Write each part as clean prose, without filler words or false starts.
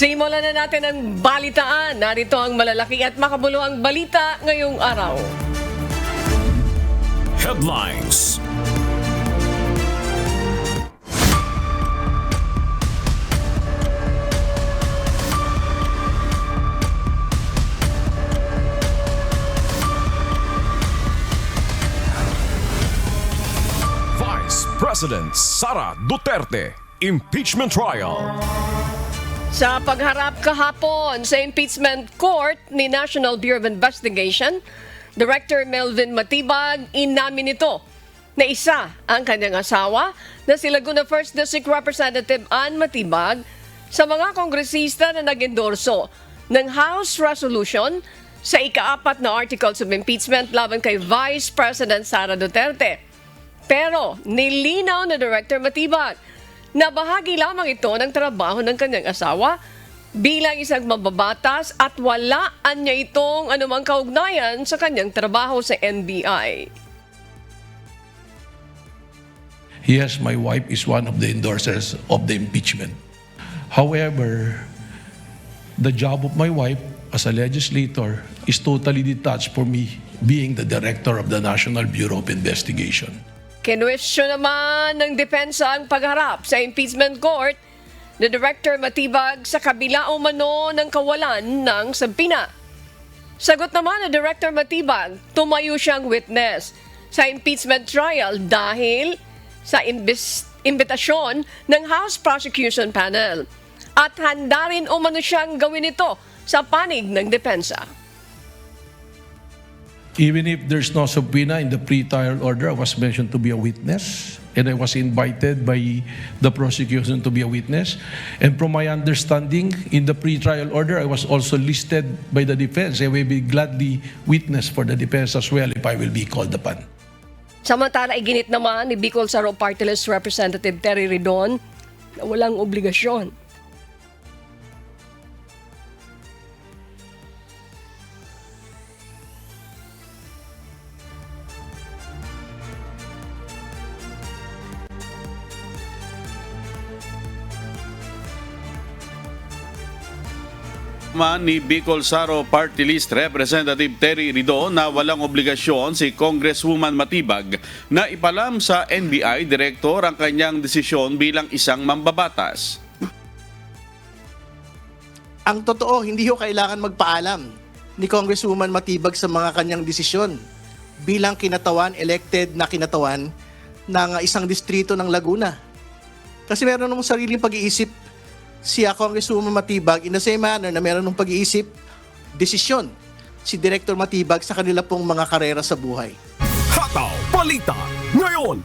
Simulan na natin ang balitaan. Narito ang malalaki at makabuluhang balita ngayong araw. Headlines. Vice President Sara Duterte, impeachment trial. Sa pagharap kahapon sa impeachment court ni National Bureau of Investigation, Director Melvin Matibag inamin nito na isa ang kanyang asawa na si Laguna 1st District Representative Ann Matibag sa mga kongresista na nag-endorso ng House Resolution sa ika-4 na Articles of Impeachment laban kay Vice President Sara Duterte. Pero nilinaw na Director Matibag na bahagi lamang ito ng trabaho ng kanyang asawa bilang isang mababatas at walaan niya itong anumang kaugnayan sa kanyang trabaho sa NBI. Yes, my wife is one of the endorsers of the impeachment. However, the job of my wife as a legislator is totally detached from me being the director of the National Bureau of Investigation. Kinwestiyon naman ng depensa ang pagharap sa impeachment court ni Director Matibag sa kabila umano ng kawalan ng sampina. Sagot naman ni Director Matibag, tumayo siyang witness sa impeachment trial dahil sa imbitasyon ng House Prosecution Panel at handa rin umano siyang gawin ito sa panig ng depensa. Even if there's no subpoena in the pre-trial order, I was mentioned to be a witness and I was invited by the prosecution to be a witness. And from my understanding, in the pre-trial order, I was also listed by the defense. I will be gladly witness for the defense as well if I will be called upon. Samantala, iginit naman ni Bicol Saro Party List Representative Terry Ridon na walang obligasyon. Ni Bicol Saro Party List Representative Terry Ridon na walang obligasyon si Congresswoman Matibag na ipalam sa NBI Director ang kanyang desisyon bilang isang mambabatas. Ang totoo, hindi ho kailangan magpaalam ni Congresswoman Matibag sa mga kanyang desisyon bilang elected na kinatawan ng isang distrito ng Laguna. Kasi meron namang sariling pag-iisip si Congresswoman Matibag in the same manner na meron ng pag-iisip, desisyon si Director Matibag sa kanila pong mga karera sa buhay. Hataw Balita ngayon.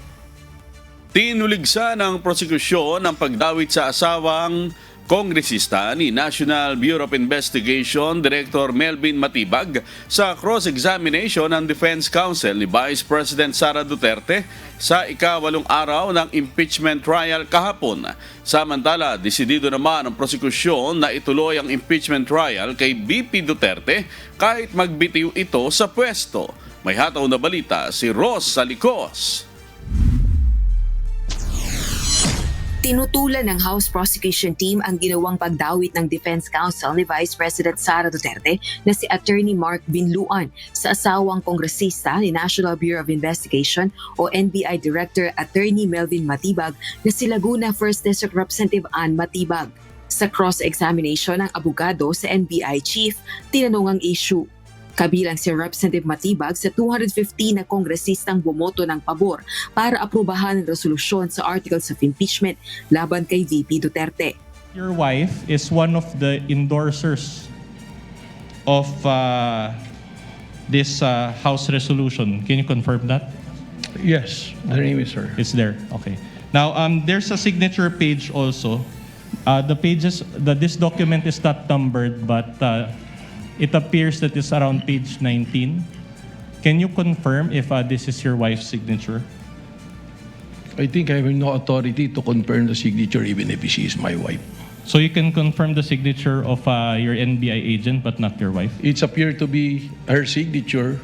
Tinuligsa ng prosekusyon ang pagdawit sa asawang kongresista ni National Bureau of Investigation Director Melvin Matibag sa cross-examination ng Defense Counsel ni Vice President Sara Duterte sa ika-8 araw ng impeachment trial kahapon. Samantala, desidido naman ang prosekusyon na ituloy ang impeachment trial kay VP Duterte kahit magbitiw ito sa pwesto. May hataw na balita si Ross Salicos. Tinutulan ng House Prosecution Team ang ginawang pagdawit ng Defense Counsel ni Vice President Sara Duterte na si Attorney Mark Binluan sa asawang kongresista ni National Bureau of Investigation o NBI Director Attorney Melvin Matibag na si Laguna 1st District Representative Ann Matibag. Sa cross-examination ng abogado sa NBI Chief, tinanong ang issue. Kabilang si Representative Matibag sa 250 na kongresistang bumoto ng pabor para aprubahan ang resolusyon sa Articles of Impeachment laban kay VP Duterte. Your wife is one of the endorsers of this House resolution. Can you confirm that? Yes, the name is her. It's there. Okay. Now, there's a signature page also. This document is not numbered, but it appears that it's around page 19. Can you confirm if this is your wife's signature? I think I have no authority to confirm the signature even if she is my wife. So you can confirm the signature of your NBI agent but not your wife? It's appeared to be her signature,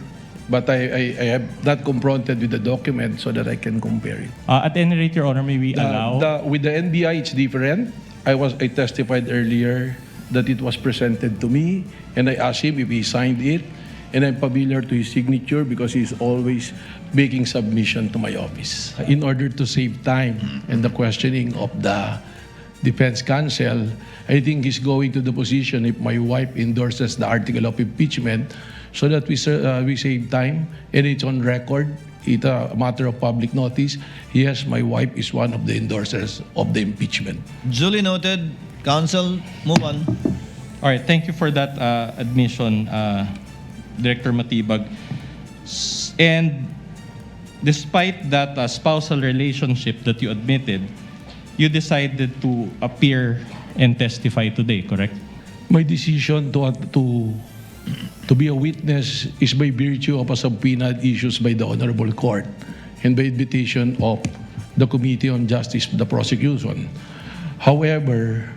but I have not confronted with the document so that I can compare it. At any rate, Your Honor, may we allow? With the NBI, it's different. I testified earlier that it was presented to me, and I asked him if he signed it, and I'm familiar to his signature because he's always making submission to my office. In order to save time and the questioning of the defense counsel, I think he's going to the position if my wife endorses the article of impeachment so that we save time and it's on record. It's a matter of public notice. Yes, my wife is one of the endorsers of the impeachment. Duly noted. Counsel, move on. All right, thank you for that admission, Director Matibag. And despite that spousal relationship that you admitted, you decided to appear and testify today, correct? My decision to be a witness is by virtue of a subpoena issued by the Honorable Court and by invitation of the Committee on Justice of the Prosecution. However,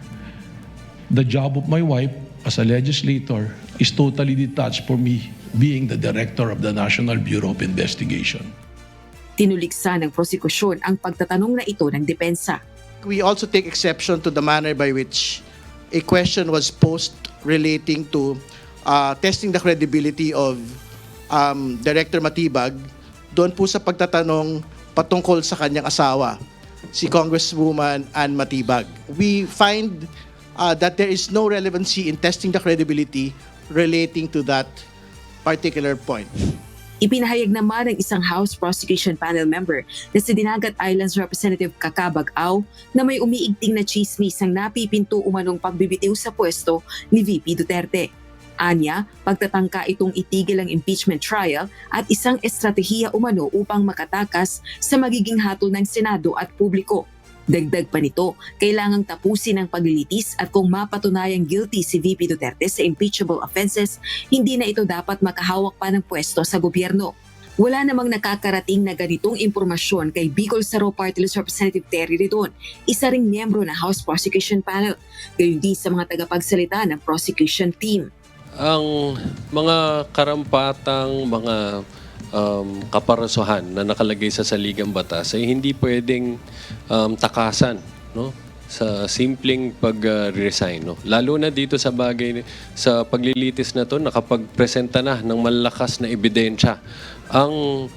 the job of my wife as a legislator is totally detached from me being the director of the National Bureau of Investigation. Tinuliksa ng prosekusyon ang pagtatanong na ito ng depensa. We also take exception to the manner by which a question was posed relating to testing the credibility of Director Matibag doon po sa pagtatanong patungkol sa kanyang asawa, si Congresswoman Ann Matibag. We find that there is no relevancy in testing the credibility relating to that particular point. Ipinahayag naman ng isang House Prosecution Panel member na si Dinagat Islands Representative Kakabag-Aw na may umiigting na chismis ang napipinto umanong pagbibitiw sa pwesto ni VP Duterte. Anya, pagtatangka itong itigil ang impeachment trial at isang estratehiya umano upang makatakas sa magiging hatol ng Senado at publiko. Dagdag pa nito, kailangang tapusin ang paglilitis at kung mapatunayang guilty si VP Duterte sa impeachable offenses, hindi na ito dapat makahawak pa ng pwesto sa gobyerno. Wala namang nakakarating na ganitong impormasyon kay Bicol Saro Party List Representative Terry Ridon, isa ring miyembro ng House Prosecution Panel, gayon din sa mga tagapagsalita ng prosecution team. Ang mga karampatang mga kaparasuhan na nakalagay sa saligang batas ay hindi pwedeng takasan, no? Sa simpleng pag-resign, no? Lalo na dito sa bagay sa paglilitis na to, nakapagpresenta na ng malakas na ebidensya ang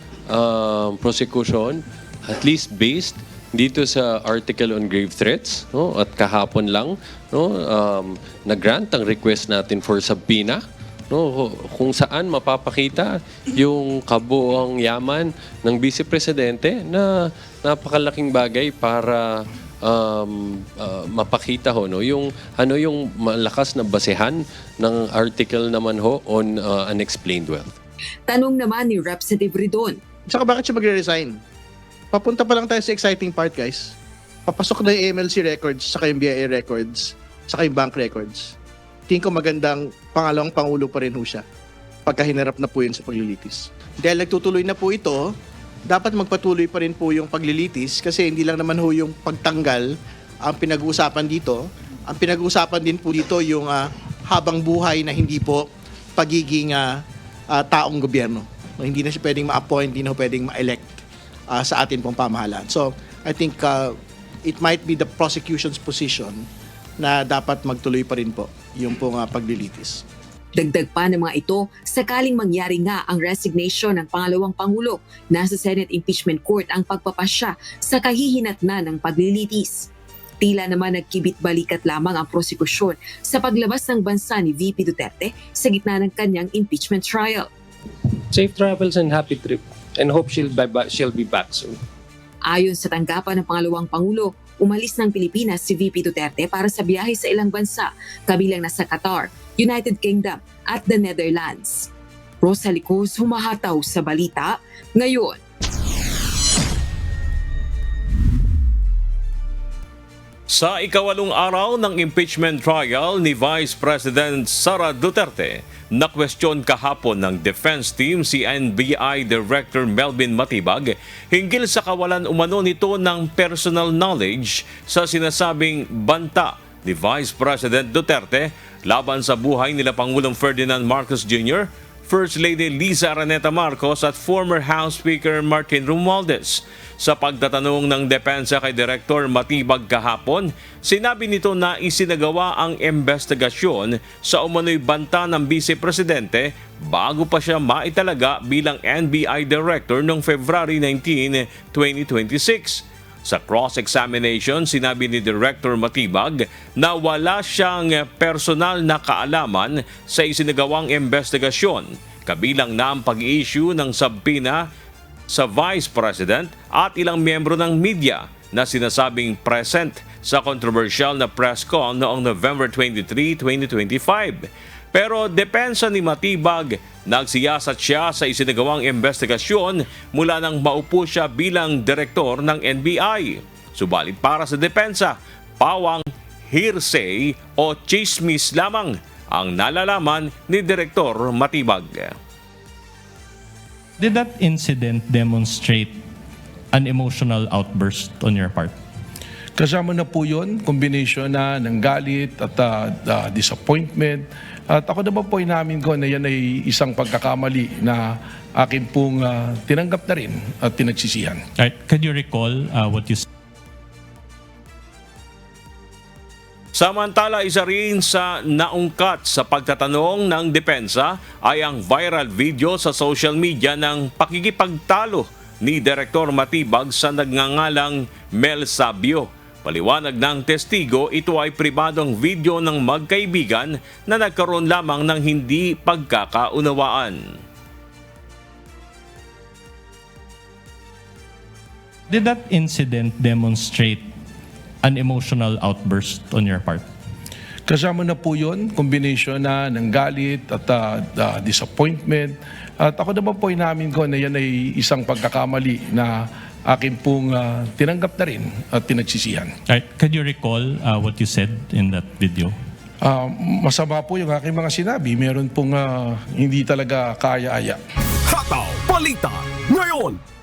prosecution, at least based dito sa article on grave threats, no? At kahapon lang, no, na-grant ang request natin for subpoena, no, kung saan mapapakita yung kabuoang yaman ng Vice Presidente na napakalaking bagay para mapakita ho, no, yung malakas na basehan ng article naman ho on unexplained wealth. Tanong naman ni Representative Ridon. Saka bakit siya magre-resign? Papunta pa lang tayo sa exciting part, guys. Papasok na yung MLC records, saka yung BIA records, saka yung bank records. Tingin ko magandang pangalawang pangulo pa rin ho siya pagka hinarap na po yun sa paglilitis. Dahil nagtutuloy na po ito, dapat magpatuloy pa rin po yung paglilitis kasi hindi lang naman ho yung pagtanggal ang pinag-uusapan dito. Ang pinag-uusapan din po dito yung habang buhay na hindi po pagiging taong gobyerno. Hindi na siya pwedeng ma-appoint, hindi na pwedeng ma-elect sa atin pong pamahalaan. So, I think it might be the prosecution's position na dapat magtuloy pa rin po yung pong paglilitis. Dagdag pa ng mga ito, sakaling mangyari nga ang resignation ng pangalawang Pangulo, nasa Senate Impeachment Court ang pagpapasya sa kahihinatnan ng paglilitis. Tila naman nagkibit-balikat lamang ang prosekusyon sa paglabas ng bansa ni VP Duterte sa gitna ng kanyang impeachment trial. Safe travels and happy trip, and hope she'll be back soon. Ayon sa tanggapan ng pangalawang Pangulo, umalis ng Pilipinas si VP Duterte para sa biyahe sa ilang bansa, kabilang na sa Qatar, United Kingdom at the Netherlands. Rosalie Cruz, humahataw sa balita ngayon. Sa ikawalong araw ng impeachment trial ni Vice President Sara Duterte, na-question kahapon ng defense team si NBI Director Melvin Matibag hinggil sa kawalan umano nito ng personal knowledge sa sinasabing banta ni Vice President Duterte laban sa buhay nila Pangulong Ferdinand Marcos Jr., First Lady Liza Araneta Marcos at former House Speaker Martin Romualdez. Sa pagtatanong ng depensa kay Director Matibag kahapon, sinabi nito na isinagawa ang investigasyon sa umano'y banta ng Vice Presidente bago pa siya maitalaga bilang NBI Director noong February 19, 2026. Sa cross-examination, sinabi ni Director Matibag na wala siyang personal na kaalaman sa isinagawang investigasyon, kabilang na ang pag-issue ng subpoena sa Vice President at ilang miyembro ng media na sinasabing present sa controversial na press con noong November 23, 2025. Pero depensa ni Matibag, nagsiyasat siya sa isinagawang investigasyon mula nang maupo siya bilang direktor ng NBI. Subalit para sa depensa, pawang hearsay o chismis lamang ang nalalaman ni Direktor Matibag. Did that incident demonstrate an emotional outburst on your part? Kasama na po yun, combination na ng galit at disappointment. At ako naman po inamin ko na yan ay isang pagkakamali na akin pong tinanggap na rin at tinagsisihan. Right. Could you recall what you said? Samantala, isa rin sa naungkat sa pagtatanong ng depensa ay ang viral video sa social media ng pakikipagtalo ni Direktor Matibag sa nagngangalang Mel Sabio. Paliwanag ng testigo, ito ay pribadong video ng magkaibigan na nagkaroon lamang ng hindi pagkakaunawaan. Did that incident demonstrate an emotional outburst on your part? Kasama na po yun, combination na ng galit at disappointment. At ako naman po inamin ko na yan ay isang pagkakamali na akin pong tinanggap na rin at tinagsisihan. Right. Could you recall what you said in that video? Masama po yung aking mga sinabi. Meron pong hindi talaga kaya-aya. Hataw Balita ngayon.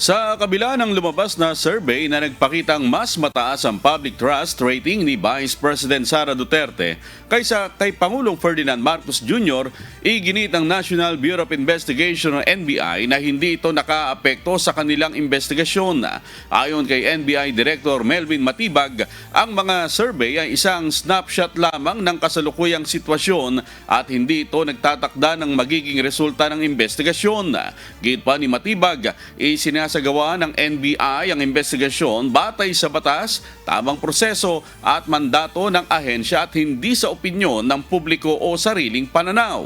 Sa kabila ng lumabas na survey na nagpakitang mas mataas ang public trust rating ni Vice President Sara Duterte kaysa kay Pangulong Ferdinand Marcos Jr., iginit ng National Bureau of Investigation o NBI na hindi ito nakaapekto sa kanilang investigasyon. Ayon kay NBI Director Melvin Matibag, ang mga survey ay isang snapshot lamang ng kasalukuyang sitwasyon at hindi ito nagtatakda ng magiging resulta ng investigasyon. Git pa ni Matibag, isinasagawa ng NBI ang investigasyon batay sa batas, tamang proseso at mandato ng ahensya at hindi sa opinyon ng publiko o sariling pananaw.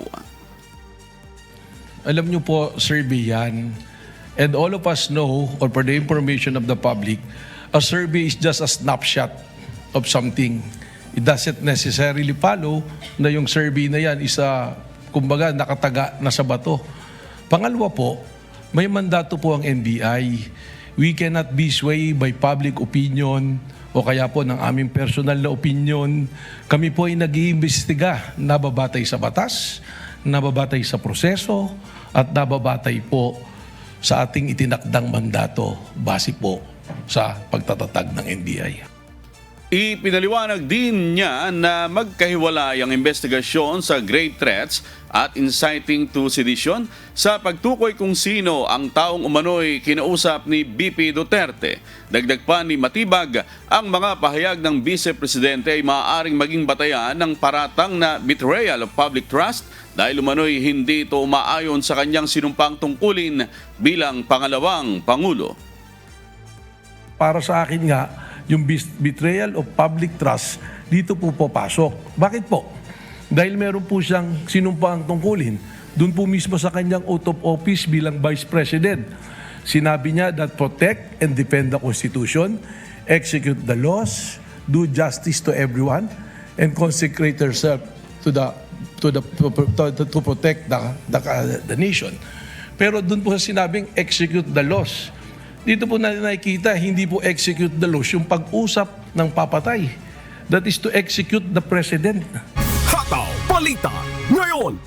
Alam niyo po, survey yan. And all of us know, or for the information of the public, a survey is just a snapshot of something. It doesn't necessarily follow na yung survey na yan is kumbaga nakataga na sa bato. Pangalawa po, may mandato po ang NBI. We cannot be swayed by public opinion o kaya po ng aming personal na opinion. Kami po ay nag-iimbestiga, nababatay sa batas, nababatay sa proseso, at nababatay po sa ating itinakdang mandato base po sa pagtatatag ng NBI. Ipinaliwanag din niya na magkahiwalay ang investigasyon sa grave threats at inciting to sedition sa pagtukoy kung sino ang taong umano'y kinausap ni BP Duterte. Dagdag pa ni Matibag, ang mga pahayag ng Vice Presidente ay maaaring maging batayan ng paratang na betrayal of public trust dahil umano'y hindi ito umaayon sa kanyang sinumpang tungkulin bilang pangalawang Pangulo. Para sa akin nga, yung betrayal of public trust, dito po papasok. Bakit po? Dahil meron po siyang sinumpang tungkulin. Doon po mismo sa kanyang oath of office bilang Vice President. Sinabi niya that protect and defend the Constitution, execute the laws, do justice to everyone, and consecrate herself to protect the nation. Pero doon po sa sinabing execute the laws. Dito po natin nakikita, hindi po execute the laws, yung pag-usap ng papatay. That is to execute the President. Hataw Balita ngayon.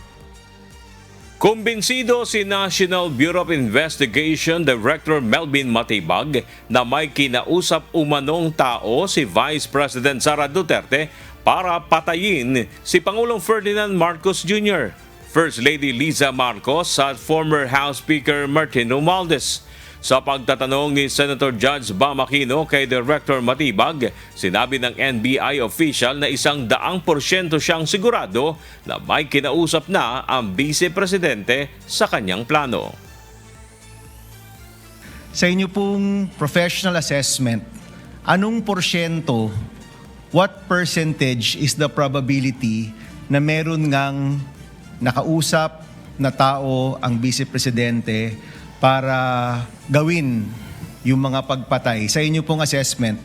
Kumbinsido si National Bureau of Investigation Director Melvin Matibag na may kinausap umanong tao si Vice President Sara Duterte para patayin si Pangulong Ferdinand Marcos Jr., First Lady Liza Marcos at former House Speaker Martin Romualdez. Sa pagtatanong ni Senator Judge Bam Aquino kay Director Matibag, sinabi ng NBI official na 100% siyang sigurado na may kinausap na ang Vice Presidente sa kanyang plano. Sa inyo pong professional assessment, anong porsyento, what percentage is the probability na meron ngang nakausap na tao ang Vice Presidente para gawin yung mga pagpatay? Sa inyo pong assessment,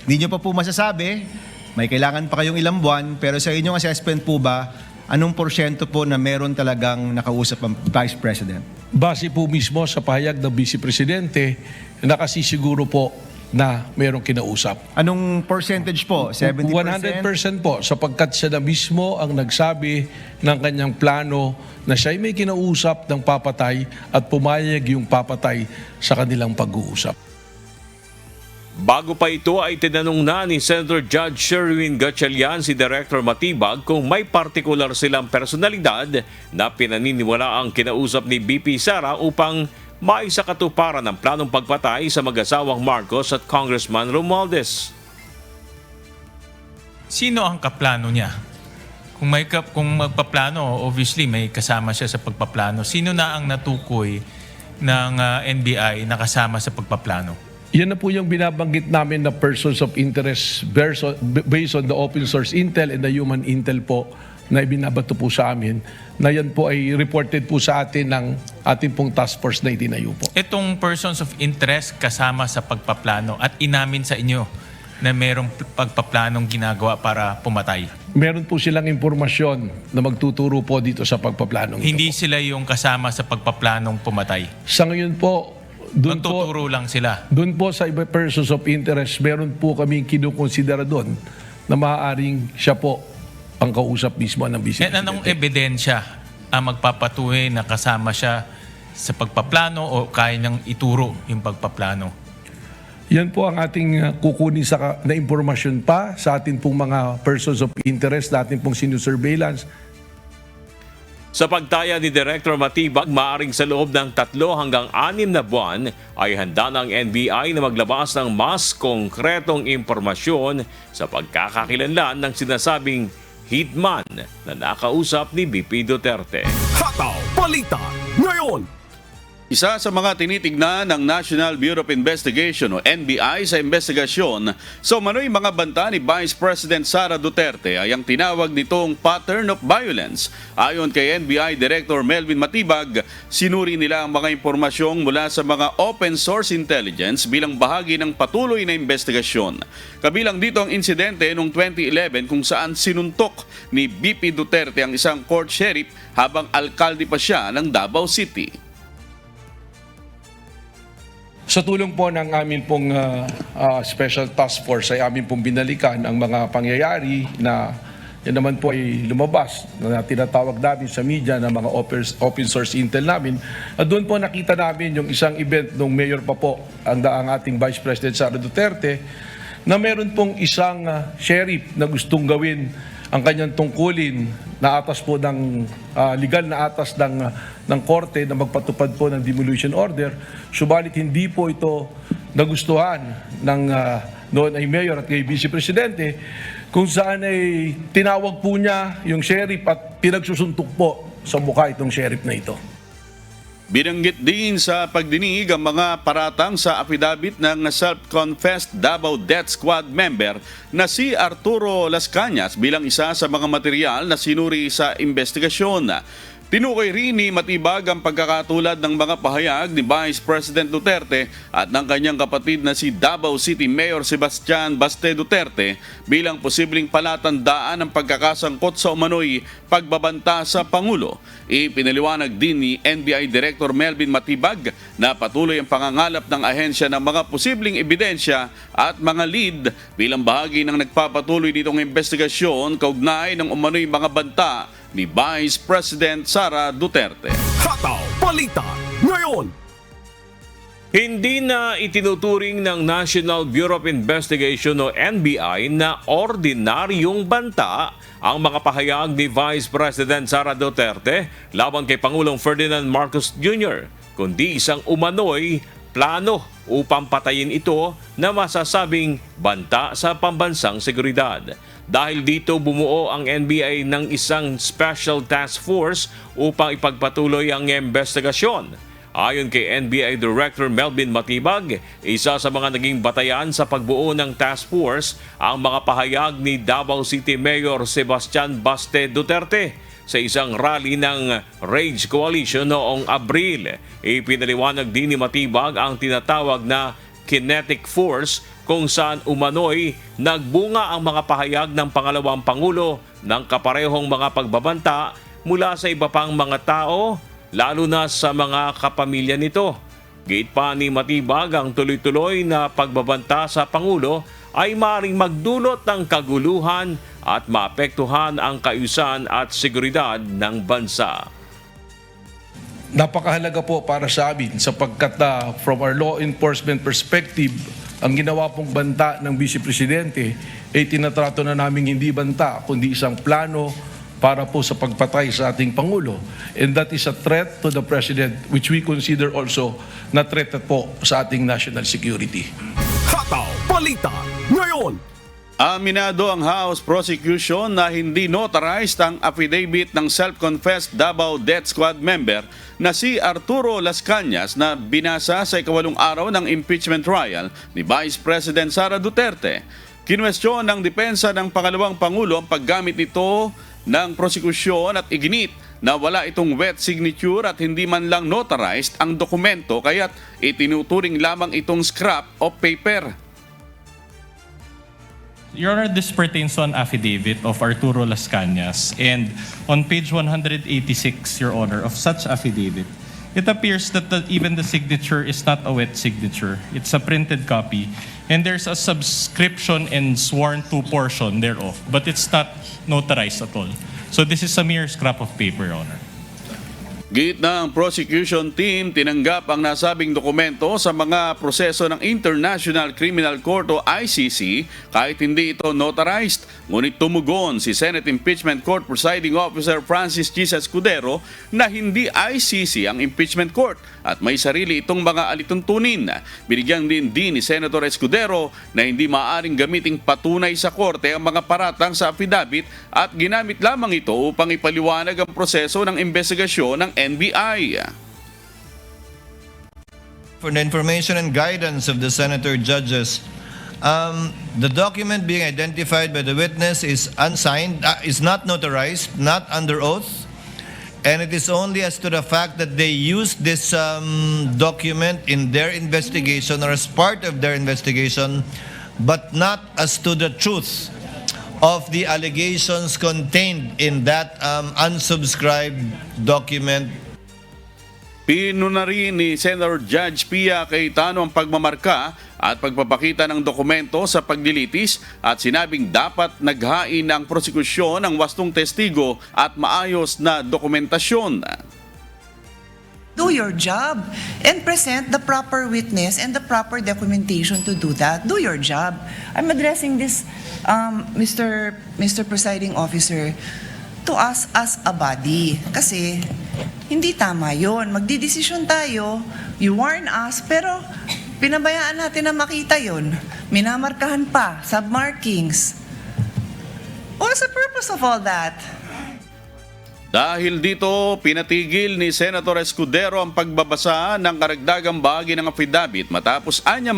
hindi nyo pa po masasabi, may kailangan pa kayong ilang buwan, pero sa inyong assessment po ba, anong porsyento po na meron talagang nakausap ang Vice President? Base po mismo sa pahayag ng Vice Presidente, nakasisiguro po na merong kinausap. Anong percentage po? 70%? 100% po, sapagkat siya na mismo ang nagsabi ng kanyang plano na siya'y may kinausap ng papatay at pumayag yung papatay sa kanilang pag-uusap. Bago pa ito ay tinanong na ni Senator Judge Sherwin Gatchalian si Director Matibag kung may partikular silang personalidad na pinaniniwala ang kinausap ni BP Sara upang maisakatuparan ang planong pagpatay sa mag-asawang Marcos at Congressman Romualdez. Sino ang kaplano niya? Kung magpaplano, obviously may kasama siya sa pagpaplano. Sino na ang natukoy ng NBI na kasama sa pagpaplano? Yan na po yung binabanggit namin na persons of interest based on the open source intel and the human intel po na ibinabato po sa amin, na yan po ay reported po sa atin ng ating pong task force na itinayo po. Itong persons of interest kasama sa pagpaplano at inamin sa inyo na merong pagpaplanong ginagawa para pumatay. Meron po silang impormasyon na magtuturo po dito sa pagpaplanong ito. Hindi sila yung kasama sa pagpaplanong pumatay. Sa ngayon po, Magtuturo lang sila. Doon po sa iba persons of interest, meron po kaming kinukonsidera doon na maaaring siya po ang kausap mismo ng Vice Presidente. Anong ebidensya ang magpapatuloy na kasama siya sa pagpaplano o kaya niyang ituro yung pagpaplano? Yan po ang ating kukunin na impormasyon pa sa ating pong mga persons of interest, na ating pong sinusurveillance. Sa pagtaya ni Director Matibag, maaring sa loob ng 3 hanggang 6 na buwan ay handa ng NBI na maglabas ng mas konkretong impormasyon sa pagkakakilanlan ng sinasabing hitman na nakausap ni BP Duterte. Hataw Balita ngayon. Isa sa mga tinitignan ng National Bureau of Investigation o NBI sa investigasyon sa umano'y mga banta ni Vice President Sara Duterte ay ang tinawag nitong pattern of violence. Ayon kay NBI Director Melvin Matibag, sinuri nila ang mga impormasyong mula sa mga open source intelligence bilang bahagi ng patuloy na investigasyon. Kabilang dito ang insidente noong 2011 kung saan sinuntok ni BP Duterte ang isang court sheriff habang alkalde pa siya ng Davao City. Sa tulong po ng amin pong Special Task Force ay amin pong binalikan ang mga pangyayari na yan naman po ay lumabas na tinatawag namin sa media na mga open source intel namin. At doon po nakita namin yung isang event nung mayor pa po ang ating Vice President Sara Duterte na meron pong isang sheriff na gustong gawin ang kanyang tungkulin na atas po ng legal na atas ng korte na magpatupad po ng demolition order. Subalit hindi po ito nagustuhan ng noon ay mayor at kay Vice Presidente, kung saan ay tinawag po niya yung sheriff at pinagsusuntok po sa mukha itong sheriff na ito. Binanggit din sa pagdinig ang mga paratang sa affidavit ng self-confessed Davao Death Squad member na si Arturo Las Cañas bilang isa sa mga material na sinuri sa investigasyon. Tinukoy rin ni Matibag ang pagkakatulad ng mga pahayag ni Vice President Duterte at ng kanyang kapatid na si Davao City Mayor Sebastian Baste Duterte bilang posibleng palatandaan ng pagkakasangkot sa umano'y pagbabanta sa Pangulo. Ipinaliwanag din ni NBI Director Melvin Matibag na patuloy ang pangangalap ng ahensya ng mga posibleng ebidensya at mga lead bilang bahagi ng nagpapatuloy nitong investigasyon kaugnay ng umano'y mga banta ni Vice President Sara Duterte. Hataw Balita ngayon. Hindi na itinuturing ng National Bureau of Investigation o NBI na ordinaryong banta ang mga pahayag ni Vice President Sara Duterte laban kay Pangulong Ferdinand Marcos Jr., kundi isang umano'y plano upang patayin ito na masasabing banta sa pambansang seguridad. Dahil dito bumuo ang NBI ng isang Special Task Force upang ipagpatuloy ang investigasyon. Ayon kay NBI Director Melvin Matibag, isa sa mga naging batayan sa pagbuo ng task force ang mga pahayag ni Davao City Mayor Sebastian Baste Duterte sa isang rally ng Rage Coalition noong Abril. Ipinaliwanag din ni Matibag ang tinatawag na kinetic force kung saan umano'y nagbunga ang mga pahayag ng pangalawang Pangulo ng kaparehong mga pagbabanta mula sa iba pang mga tao, lalo na sa mga kapamilya nito. Gate pa ni Matibag, ang tuloy-tuloy na pagbabanta sa Pangulo ay maaaring magdulot ng kaguluhan at maapektuhan ang kaayusan at seguridad ng bansa. Napakahalaga po para sa amin sapagkat from our law enforcement perspective, ang ginawa pong banta ng Vice Presidente ay tinatrato na namin hindi banta kundi isang plano para po sa pagpatay sa ating Pangulo. And that is a threat to the President which we consider also na threat po sa ating national security. Hataw Balita ngayon. Aminado ang House Prosecution na hindi notarized ang affidavit ng self-confessed Davao Death Squad member na si Arturo Las Cañas na binasa sa ika-8 araw ng impeachment trial ni Vice President Sara Duterte. Kinwestiyon ng depensa ng pangalawang Pangulo ang paggamit nito ng prosekusyon at iginit na wala itong wet signature at hindi man lang notarized ang dokumento kaya't itinuturing lamang itong scrap of paper. Your Honor, this pertains to an affidavit of Arturo Las Cañas, and on page 186, Your Honor, of such affidavit, it appears that even the signature is not a wet signature. It's a printed copy, and there's a subscription and sworn to portion thereof, but it's not notarized at all. So this is a mere scrap of paper, Your Honor. Git ng prosecution team, tinanggap ang nasabing dokumento sa mga proseso ng International Criminal Court o ICC kahit hindi ito notarized. Ngunit tumugon si Senate Impeachment Court Presiding Officer Francis G. Escudero na hindi ICC ang impeachment court at may sarili itong mga alituntunin. Binigyan din ni Senator Escudero na hindi maaaring gamiting patunay sa korte ang mga paratang sa affidavit at ginamit lamang ito upang ipaliwanag ang proseso ng investigasyon ng NBI. For the information and guidance of the senator judges, the document being identified by the witness is unsigned, is not notarized, not under oath, and it is only as to the fact that they used this document in their investigation or as part of their investigation, but not as to the truth of the allegations contained in that unsubscribed document. Pinuna rin ni Senator Judge Pia Cayetano ang pagmamarka at pagpapakita ng dokumento sa paglilitis at sinabing dapat naghain ang prosekusyon ng wastong testigo at maayos na dokumentasyon. Do your job and present the proper witness and the proper documentation to do that. Do your job. I'm addressing this, Mr. Presiding Officer, to us as a body. Kasi hindi tama yun. Magdidesisyon tayo, you warn us, pero pinabayaan natin na makita yun. Minamarkahan pa, submarkings. What's the purpose of all that? Dahil dito, pinatigil ni Senator Escudero ang pagbabasa ng karagdagang bahagi ng affidavit matapos anya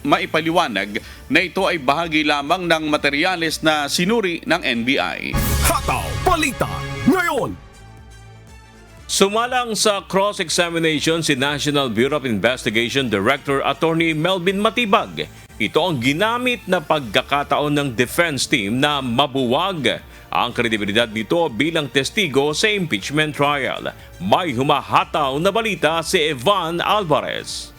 maipaliwanag na ito ay bahagi lamang ng materyales na sinuri ng NBI. Hataw Balita ngayon. Sumalang sa cross-examination si National Bureau of Investigation Director Attorney Melvin Matibag. Ito ang ginamit na pagkakataon ng defense team na mabuwag ang kredibilidad nito bilang testigo sa impeachment trial. May humahataw na balita si Evan Alvarez.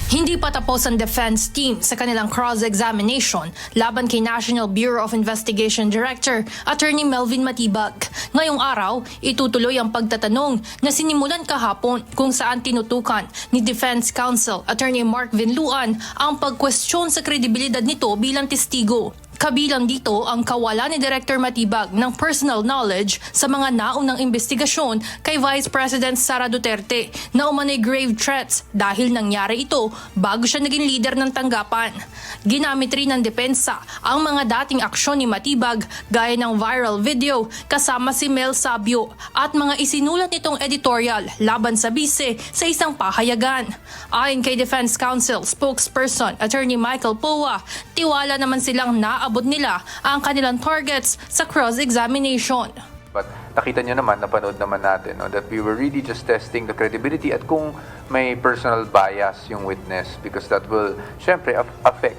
Hindi pa tapos ang defense team sa kanilang cross-examination laban kay National Bureau of Investigation Director Attorney Melvin Matibag. Ngayong araw, itutuloy ang pagtatanong na sinimulan kahapon kung saan tinutukan ni Defense Counsel Attorney Mark Vinluan ang pagkwestiyon sa kredibilidad nito bilang testigo. Kabilang dito ang kawalan ni Director Matibag ng personal knowledge sa mga naunang investigasyon kay Vice President Sara Duterte na umano'y grave threats dahil nangyari ito bago siya naging leader ng tanggapan. Ginamit rin ng depensa ang mga dating aksyon ni Matibag gaya ng viral video kasama si Mel Sabio at mga isinulat nitong editorial laban sa bise sa isang pahayagan. Ayon kay Defense Counsel spokesperson Attorney Michael Poa, tiwala naman silang naabot nila ang kanilang targets sa cross-examination. But nakita nyo naman, napanood naman natin, no, that we were really just testing the credibility at kung may personal bias yung witness, because that will syempre affect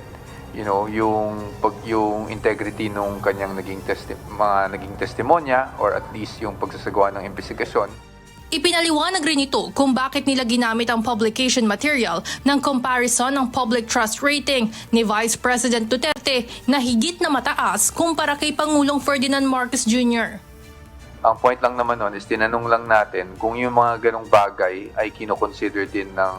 yung integrity nung kanyang mga naging testimonya or at least yung pagsasagawa ng investigasyon. Ipinaliwanag rin ito kung bakit nila ginamit ang publication material ng comparison ng public trust rating ni Vice President Duterte na higit na mataas kumpara kay Pangulong Ferdinand Marcos Jr. Ang point lang naman nun is tinanong lang natin kung yung mga ganong bagay ay kinoconsider din ng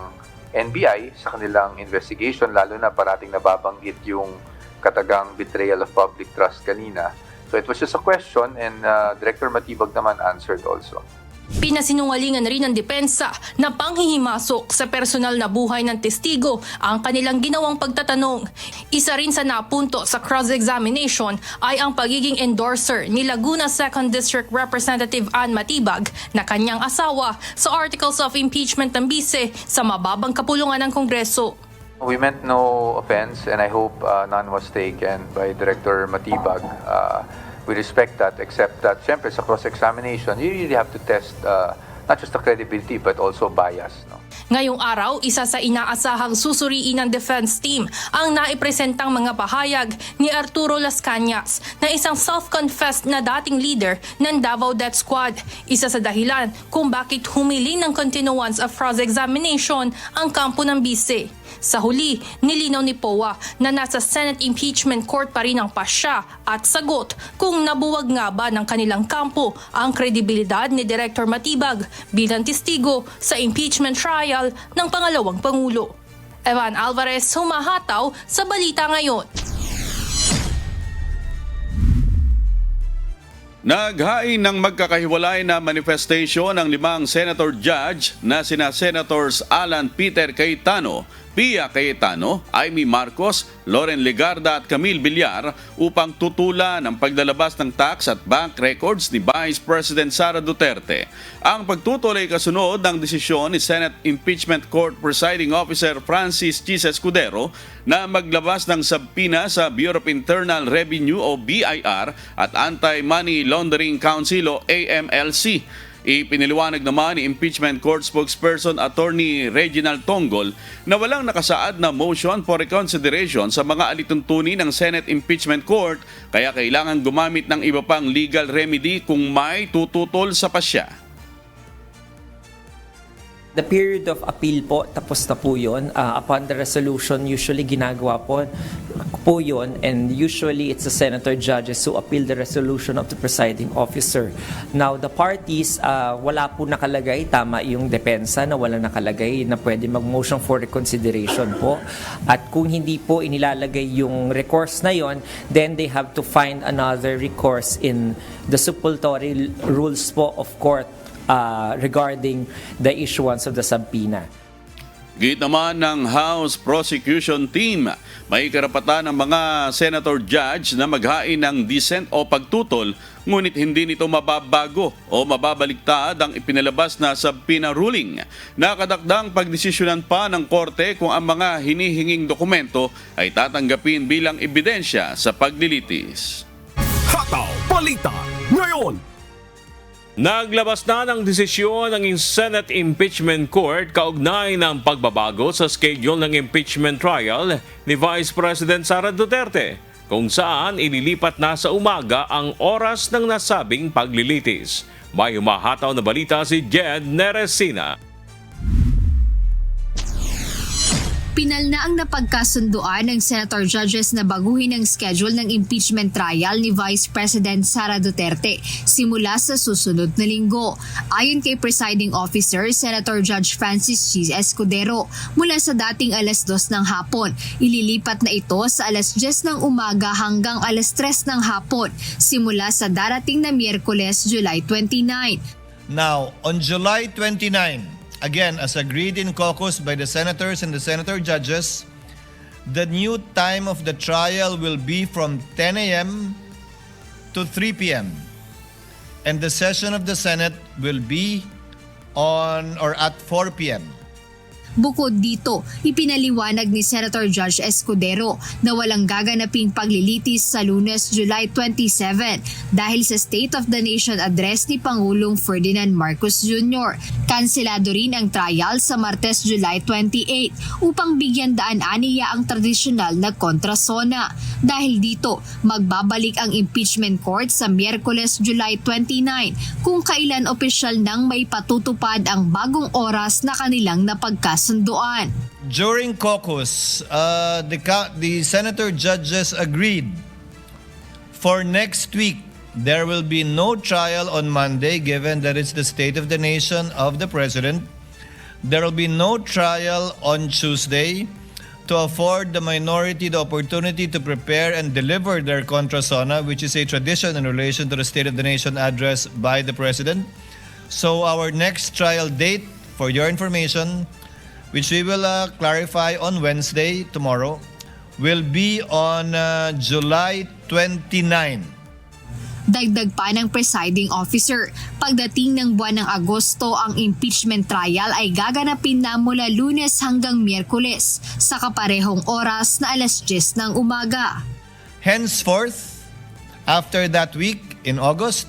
NBI sa kanilang investigation, lalo na parating nababanggit yung katagang betrayal of public trust kanina. So it was just a question and Director Matibag naman answered also. Pinasinungalingan rin ng depensa na panghihimasok sa personal na buhay ng testigo ang kanilang ginawang pagtatanong. Isa rin sa napunto sa cross-examination ay ang pagiging endorser ni Laguna 2nd District Representative Ann Matibag na kanyang asawa sa articles of impeachment ng bise sa mababang kapulungan ng Kongreso. We meant no offense and I hope none was taken by Director Matibag. We respect that, except that, syempre, sa cross-examination, you really have to test not just the credibility, but also bias. No? Ngayong araw, isa sa inaasahang susuriin ng defense team ang naipresentang mga pahayag ni Arturo Las Cañas na isang self-confessed na dating leader ng Davao Death Squad. Isa sa dahilan kung bakit humiling ng continuance of cross-examination ang kampo ng bise. Sa huli, nilinaw ni Poa na nasa Senate impeachment court pa rin ang pasya at sagot kung nabuwag nga ba ng kanilang kampo ang kredibilidad ni Director Matibag bilang testigo sa impeachment trial ng pangalawang Pangulo. Evan Alvarez, humahataw sa Balita Ngayon. Naghain ng magkakahiwalay na manifestation ng 5 senator judge na sina Senators Alan Peter Cayetano, Pia Cayetano, Amy Marcos, Loren Legarda at Camille Villar upang tutulan ang paglalabas ng tax at bank records ni Vice President Sara Duterte. Ang pagtutol ay kasunod ng desisyon ni Senate Impeachment Court Presiding Officer Francis Chis Escudero na maglabas ng subpoena sa Bureau of Internal Revenue o BIR at Anti-Money Laundering Council o AMLC. Ipiniliwanag naman ni Impeachment Court spokesperson Attorney Reginald Tonggol na walang nakasaad na motion for reconsideration sa mga alituntunin ng Senate Impeachment Court kaya kailangan gumamit ng iba pang legal remedy kung may tututol sa pasya. The period of appeal po, tapos na po yun. Upon the resolution, usually ginagawa po yun, and usually it's the senator judges who appeal the resolution of the presiding officer. Now, the parties, wala po nakalagay, tama yung depensa na wala nakalagay na pwede mag-motion for reconsideration po. At kung hindi po inilalagay yung recourse na yon, then they have to find another recourse in the suppletory rules po of court regarding the issuance of the subpoena. Git naman ng House Prosecution Team, may karapatan ng mga senator judge na maghain ng dissent o pagtutol, ngunit hindi nito mababago o mababaliktad ang ipinalabas na subpoena ruling. Nakadakdang pagdesisyonan pa ng korte kung ang mga hinihinging dokumento ay tatanggapin bilang ebidensya sa paglilitis. Hataw Balita Ngayon. Naglabas na ng desisyon ng Senate Impeachment Court kaugnay ng pagbabago sa schedule ng impeachment trial ni Vice President Sara Duterte, kung saan ililipat na sa umaga ang oras ng nasabing paglilitis. May humahataw na balita si Jed Neresina. Pinal na ang napagkasunduan ng senator judges na baguhin ang schedule ng impeachment trial ni Vice President Sara Duterte simula sa susunod na linggo. Ayon kay Presiding Officer Senator Judge Francis G. Escudero, mula sa dating alas 2 ng hapon, ililipat na ito sa alas 10 ng umaga hanggang alas 3 ng hapon simula sa darating na Miyerkules, July 29. Now, on July 29, again, as agreed in caucus by the senators and the senator judges, the new time of the trial will be from 10 a.m. to 3 p.m. And the session of the Senate will be on or at 4 p.m. Bukod dito, ipinaliwanag ni Senator Judge Escudero na walang gaganaping paglilitis sa Lunes, July 27 dahil sa State of the Nation address ni Pangulong Ferdinand Marcos Jr. Kanselado rin ang trial sa Martes, July 28 upang bigyan daan aniya ang tradisyonal na kontrasona. Dahil dito, magbabalik ang impeachment court sa Miyerkules, July 29 kung kailan opisyal nang maipatutupad ang bagong oras na kanilang napagkasunduan. During caucus, the senator judges agreed for next week there will be no trial on Monday given that it's the State of the Nation of the President. There will be no trial on Tuesday to afford the minority the opportunity to prepare and deliver their contrasona, which is a tradition in relation to the State of the Nation address by the President. So our next trial date, for your information, which we will clarify on Wednesday, tomorrow, will be on July 29. Dagdag pa ng presiding officer, pagdating ng buwan ng Agosto ang impeachment trial ay gaganapin na mula Lunes hanggang Miyerkules sa kaparehong oras na alas 10 ng umaga. Henceforth, after that week in August,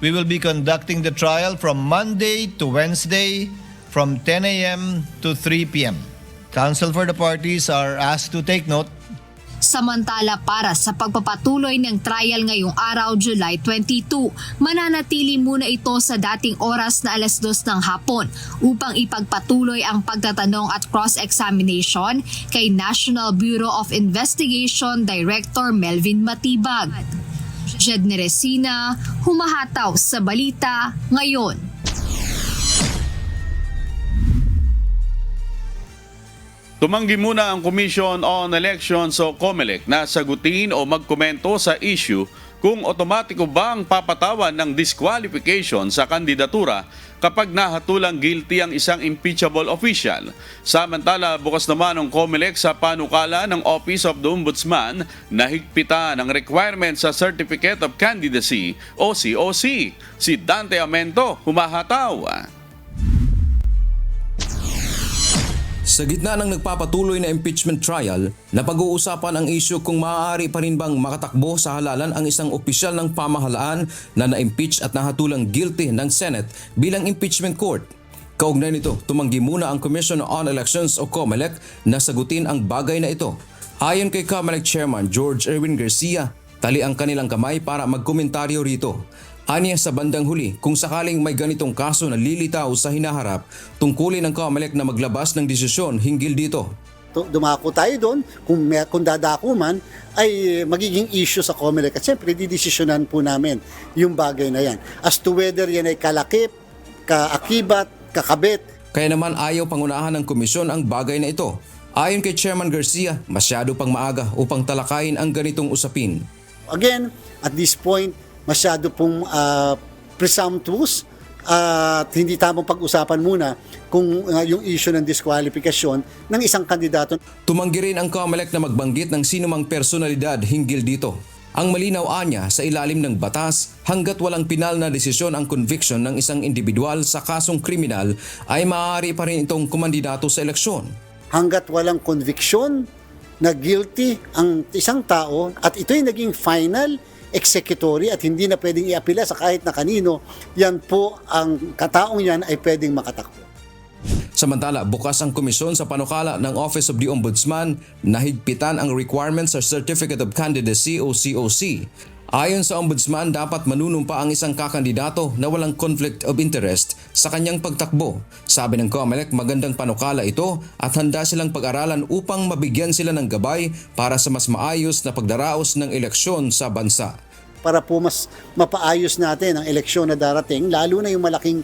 we will be conducting the trial from Monday to Wednesday from 10 a.m. to 3 p.m. Counsel for the parties are asked to take note. Samantala, para sa pagpapatuloy ng trial ngayong araw, July 22, mananatili muna ito sa dating oras na alas 2 ng hapon upang ipagpatuloy ang pagtatanong at cross-examination kay National Bureau of Investigation Director Melvin Matibag. Jedne Resina, humahataw sa balita ngayon. Tumanggi muna ang Commission on Elections o COMELEC na sagutin o magkomento sa issue kung otomatiko bang papatawan ng disqualification sa kandidatura kapag nahatulang guilty ang isang impeachable official. Samantala, bukas naman ang COMELEC sa panukala ng Office of the Ombudsman na higpitan ang requirement sa Certificate of Candidacy o COC. Si Dante Amento, humahataw. Sa gitna ng nagpapatuloy na impeachment trial, napag-uusapan ang isyu kung maaari pa rin bang makatakbo sa halalan ang isang opisyal ng pamahalaan na na-impeach at nahatulang guilty ng Senate bilang impeachment court. Kaugnay nito, tumanggi muna ang Commission on Elections o COMELEC na sagutin ang bagay na ito. Ayon kay COMELEC Chairman George Erwin Garcia, tali ang kanilang kamay para magkomentaryo rito. Aniya sa bandang huli, kung sakaling may ganitong kaso na lilitaw sa hinaharap, tungkulin ng COMELEC na maglabas ng desisyon hinggil dito. Dumako tayo doon, kung dadako man, ay magiging issue sa COMELEC. At siyempre, didesisyonan po namin yung bagay na yan. As to whether yan ay kalakip, kaakibat, kakabit. Kaya naman ayaw pangunahan ng komisyon ang bagay na ito. Ayon kay Chairman Garcia, masyado pang maaga upang talakayin ang ganitong usapin. Again, at this point, masyado pong presumptuous at hindi tamang pag-usapan muna kung yung issue ng disqualification ng isang kandidato. Tumanggi rin ang COMELEC na magbanggit ng sinumang personalidad hinggil dito. Ang malinaw anya sa ilalim ng batas, hanggat walang pinal na desisyon ang conviction ng isang individual sa kasong kriminal ay maaari pa rin itong kumandidato sa eleksyon. Hanggat walang conviction na guilty ang isang tao at ito'y naging final executory at hindi na pwedeng iapila sa kahit na kanino, yan po ang kataong yan ay pwedeng makatakbo. Samantala, bukas ang komisyon sa panukala ng Office of the Ombudsman na higpitan ang requirements sa Certificate of Candidacy o COC. Ayon sa Ombudsman, dapat manunumpa ang isang kakandidato na walang conflict of interest sa kanyang pagtakbo. Sabi ng COMELEC, magandang panukala ito at handa silang pag-aralan upang mabigyan sila ng gabay para sa mas maayos na pagdaraos ng eleksyon sa bansa. Para po mas mapaayos natin ang eleksyon na darating, lalo na yung malaking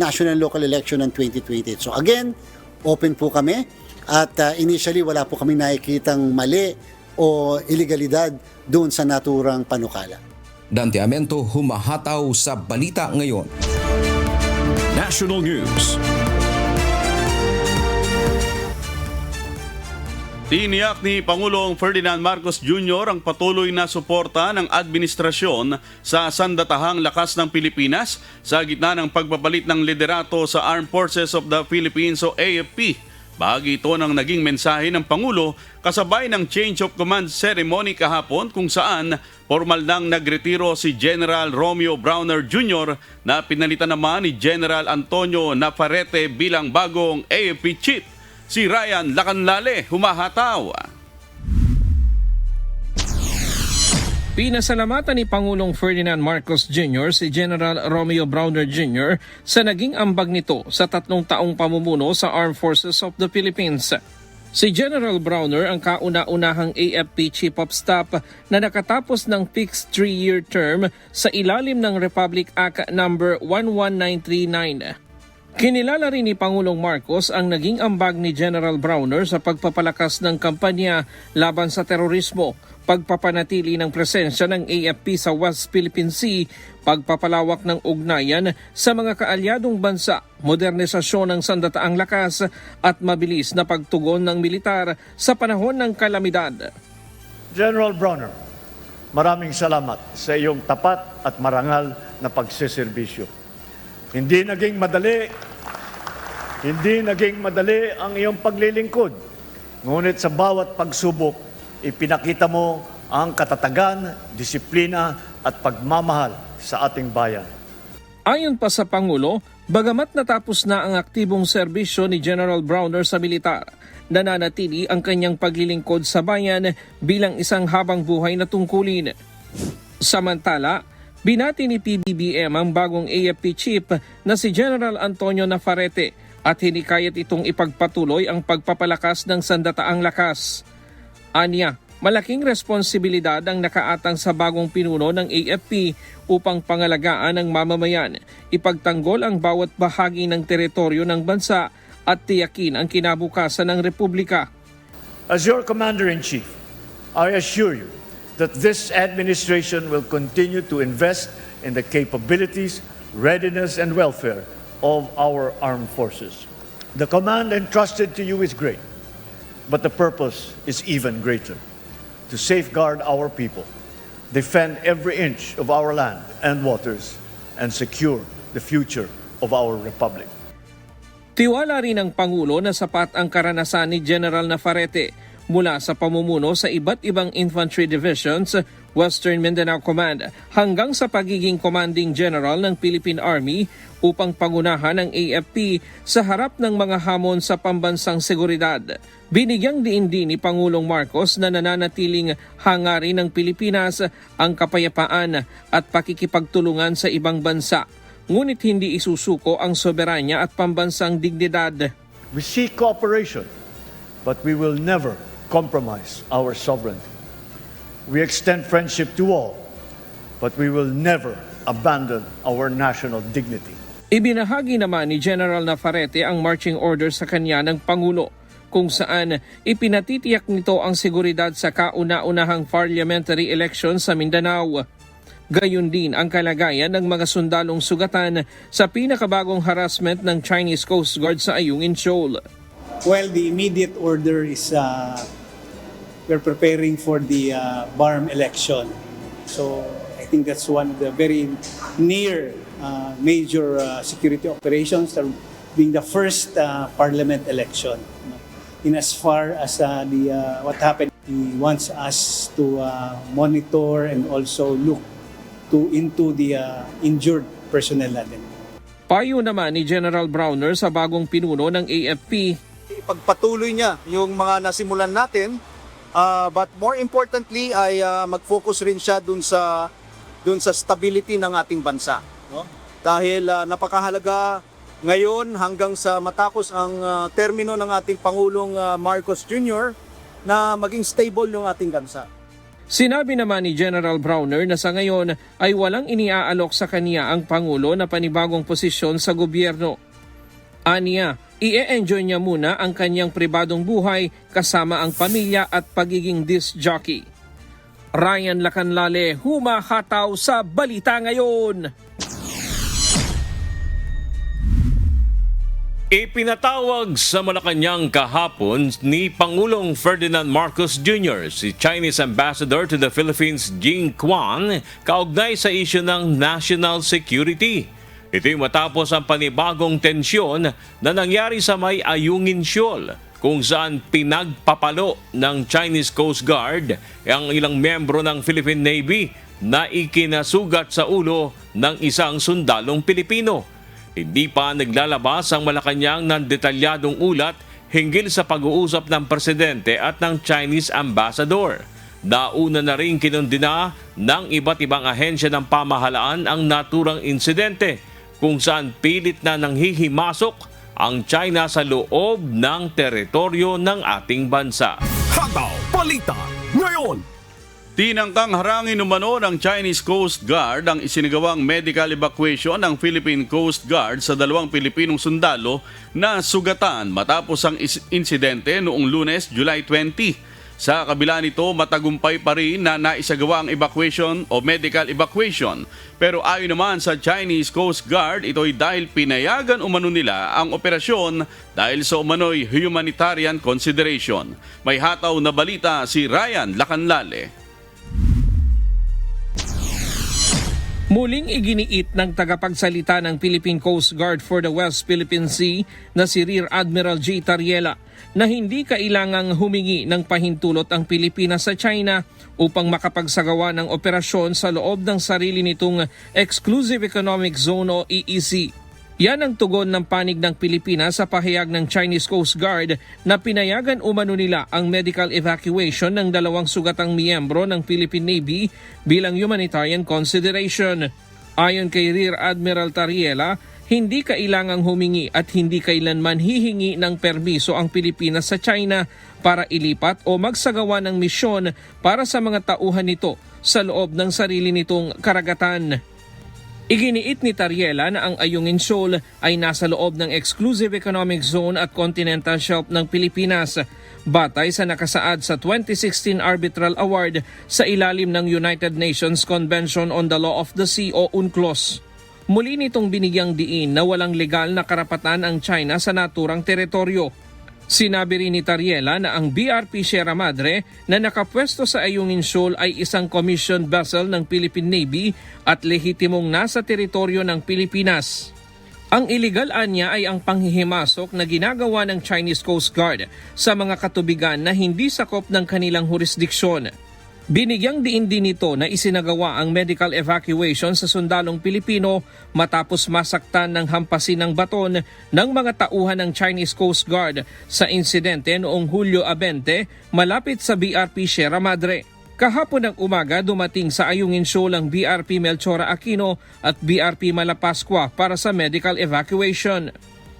national local election ng 2028. So again, open po kami at initially wala po kami nakikitang mali o ilegalidad doon sa naturang panukala. Dante Amento, humahataw sa Balita Ngayon. National News. Tiniyak ni Pangulong Ferdinand Marcos Jr. ang patuloy na suporta ng administrasyon sa sandatahang lakas ng Pilipinas sa gitna ng pagbabalit ng liderato sa Armed Forces of the Philippines o AFP. Bahagi ito ng naging mensahe ng Pangulo kasabay ng change of command ceremony kahapon kung saan formal nang nagretiro si General Romeo Browner Jr. na pinalitan naman ni General Antonio Nafarrete bilang bagong AFP chief. Si Ryan Lacanlale, humahataw. Pinasalamatan ni Pangulong Ferdinand Marcos Jr. si General Romeo Browner Jr. sa naging ambag nito sa 3 taong pamumuno sa Armed Forces of the Philippines. Si General Browner ang kauna-unahang AFP Chief of Staff na nakatapos ng fixed 3-year term sa ilalim ng Republic Act No. 11939. Kinilala rin ni Pangulong Marcos ang naging ambag ni General Browner sa pagpapalakas ng kampanya laban sa terorismo, pagpapanatili ng presensya ng AFP sa West Philippine Sea, pagpapalawak ng ugnayan sa mga kaalyadong bansa, modernisasyon ng sandataang lakas at mabilis na pagtugon ng militar sa panahon ng kalamidad. General Browner, maraming salamat sa iyong tapat at marangal na pagsiservisyo. Hindi naging madali ang iyong paglilingkod. Ngunit sa bawat pagsubok, ipinakita mo ang katatagan, disiplina at pagmamahal sa ating bayan. Ayon pa sa Pangulo, bagamat natapos na ang aktibong serbisyo ni General Browner sa militar, nananatili ang kanyang paglilingkod sa bayan bilang isang habang buhay na tungkulin. Samantala, binati ni PBBM ang bagong AFP chief na si General Antonio Nafarrete at hinikayat itong ipagpatuloy ang pagpapalakas ng sandataang lakas. Anya, malaking responsibilidad ang nakaatang sa bagong pinuno ng AFP upang pangalagaan ang mamamayan, ipagtanggol ang bawat bahagi ng teritoryo ng bansa at tiyakin ang kinabukasan ng Republika. As your Commander-in-Chief, I assure you that this administration will continue to invest in the capabilities, readiness, and welfare of our armed forces. The command entrusted to you is great, but the purpose is even greater: to safeguard our people, defend every inch of our land and waters, and secure the future of our republic. Tiwala rin ng Pangulo na sapat ang karanasan ni General Nafarrete mula sa pamumuno sa iba't ibang infantry divisions, Western Mindanao Command, hanggang sa pagiging commanding general ng Philippine Army upang pangunahan ang AFP sa harap ng mga hamon sa pambansang seguridad. Binigyang diin din ni Pangulong Marcos na nananatiling hangarin ng Pilipinas ang kapayapaan at pakikipagtulungan sa ibang bansa, ngunit hindi isusuko ang soberanya at pambansang dignidad. We seek cooperation, but we will never compromise our sovereignty. We extend friendship to all, but we will never abandon our national dignity. Ibinahagi naman ni General Nafarrete ang marching order sa kanya ng Pangulo, kung saan ipinatitiyak nito ang seguridad sa kauna-unahang parliamentary election sa Mindanao. Gayon din ang kalagayan ng mga sundalong sugatan sa pinakabagong harassment ng Chinese Coast Guard sa Ayungin Shoal. Well, the immediate order is we're preparing for the BARM election. So I think that's one of the very near major security operations, being the first parliament election. In as far as what happened, he wants us to monitor and also look into the injured personnel natin. Payo naman ni General Browner sa bagong pinuno ng AFP. Ipagpatuloy niya yung mga nasimulan natin, but more importantly ay mag-focus rin siya dun sa stability ng ating bansa, no? Dahil napakahalaga ngayon hanggang sa matapos ang termino ng ating Pangulong Marcos Jr. na maging stable yung ating bansa. Sinabi naman ni General Browner na sa ngayon ay walang iniaalok sa kanya ang Pangulo na panibagong posisyon sa gobyerno. Aniya, i-enjoy niya muna ang kanyang pribadong buhay kasama ang pamilya at pagiging disc jockey. Ryan Lacanlale, humahataw sa Balita Ngayon. Ipinatawag sa Malacanang kahapon ni Pangulong Ferdinand Marcos Jr. si Chinese Ambassador to the Philippines Jing Quan kaugnay sa isyu ng national security. Ito'y matapos ang panibagong tensyon na nangyari sa may Ayungin Shoal kung saan pinagpapalo ng Chinese Coast Guard ang ilang membro ng Philippine Navy na ikinasugat sa ulo ng isang sundalong Pilipino. Hindi pa naglalabas ang Malacanang ng detalyadong ulat hinggil sa pag-uusap ng presidente at ng Chinese ambassador. Nauna na rin kinundina ng iba't ibang ahensya ng pamahalaan ang naturang insidente kung saan pilit na nanghihimasok ang China sa loob ng teritoryo ng ating bansa. Hataw Balita Ngayon. Tinangkang harangin umano ng Chinese Coast Guard ang isinagawang medical evacuation ng Philippine Coast Guard sa 2 Pilipinong sundalo na sugatan matapos ang insidente noong Lunes, July 20. Sa kabila nito, matagumpay pa rin na naisagawa ang evacuation o medical evacuation. Pero ayon naman sa Chinese Coast Guard, ito'y dahil pinayagan umano nila ang operasyon dahil sa umano'y humanitarian consideration. May hataw na balita si Ryan Lacanlale. Muling iginiit ng tagapagsalita ng Philippine Coast Guard for the West Philippine Sea na si Rear Admiral J. Tariela na hindi kailangang humingi ng pahintulot ang Pilipinas sa China upang makapagsagawa ng operasyon sa loob ng sarili nitong Exclusive Economic Zone o EEZ. Yan ang tugon ng panig ng Pilipinas sa pahayag ng Chinese Coast Guard na pinayagan umano nila ang medical evacuation ng 2 sugatang miyembro ng Philippine Navy bilang humanitarian consideration. Ayon kay Rear Admiral Tariela, hindi kailangang humingi at hindi kailanman hihingi ng permiso ang Pilipinas sa China para ilipat o magsagawa ng misyon para sa mga tauhan nito sa loob ng sarili nitong karagatan. Iginiit ni Tariela na ang Ayungin Shoal ay nasa loob ng Exclusive Economic Zone at Continental Shelf ng Pilipinas, batay sa nakasaad sa 2016 Arbitral Award sa ilalim ng United Nations Convention on the Law of the Sea o UNCLOS. Muli nitong binigyang diin na walang legal na karapatan ang China sa naturang teritoryo. Sinabi rin ni Tariela na ang BRP Sierra Madre na nakapwesto sa Ayungin Shoal ay isang commissioned vessel ng Philippine Navy at lehitimong nasa teritoryo ng Pilipinas. Ang illegal anya ay ang panghihimasok na ginagawa ng Chinese Coast Guard sa mga katubigan na hindi sakop ng kanilang jurisdiksyon. Binigyang diin din nito na isinagawa ang medical evacuation sa sundalong Pilipino matapos masaktan ng hampasin ng baton ng mga tauhan ng Chinese Coast Guard sa insidente noong Hulyo 20 malapit sa BRP Sierra Madre. Kahapon ng umaga dumating sa Ayungin Shoal ang BRP Melchora Aquino at BRP Malapascua para sa medical evacuation.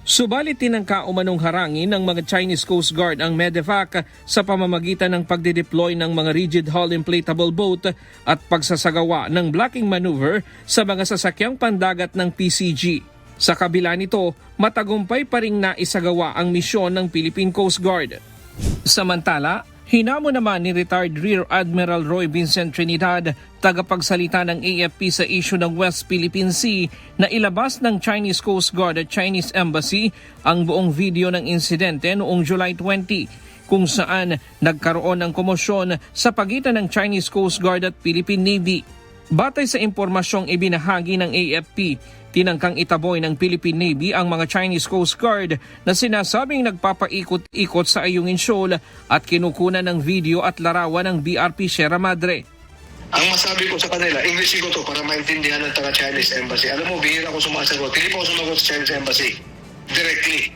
Subalit tinangka umanong harangin ng mga Chinese Coast Guard ang medevac sa pamamagitan ng pagdedeploy ng mga rigid hull inflatable boat at pagsasagawa ng blocking maneuver sa mga sasakyang pandagat ng PCG. Sa kabila nito, matagumpay pa ring naisagawa ang misyon ng Philippine Coast Guard. Samantala, hinamo naman ni retired Rear Admiral Roy Vincent Trinidad, tagapagsalita ng AFP sa issue ng West Philippine Sea, na ilabas ng Chinese Coast Guard at Chinese Embassy ang buong video ng insidente noong July 20, kung saan nagkaroon ng komosyon sa pagitan ng Chinese Coast Guard at Philippine Navy. Batay sa impormasyong ibinahagi ng AFP, tinangkang itaboy ng Philippine Navy ang mga Chinese Coast Guard na sinasabing nagpapaikot-ikot sa Ayungin Shoal at kinukunan ng video at larawan ng BRP Sierra Madre. Ang masabi ko sa kanila, English ko to para maintindihan ng taga-Chinese Embassy. Alam mo, bihira ko sumasagot. Hindi po ako sumagot sa Chinese Embassy. Directly.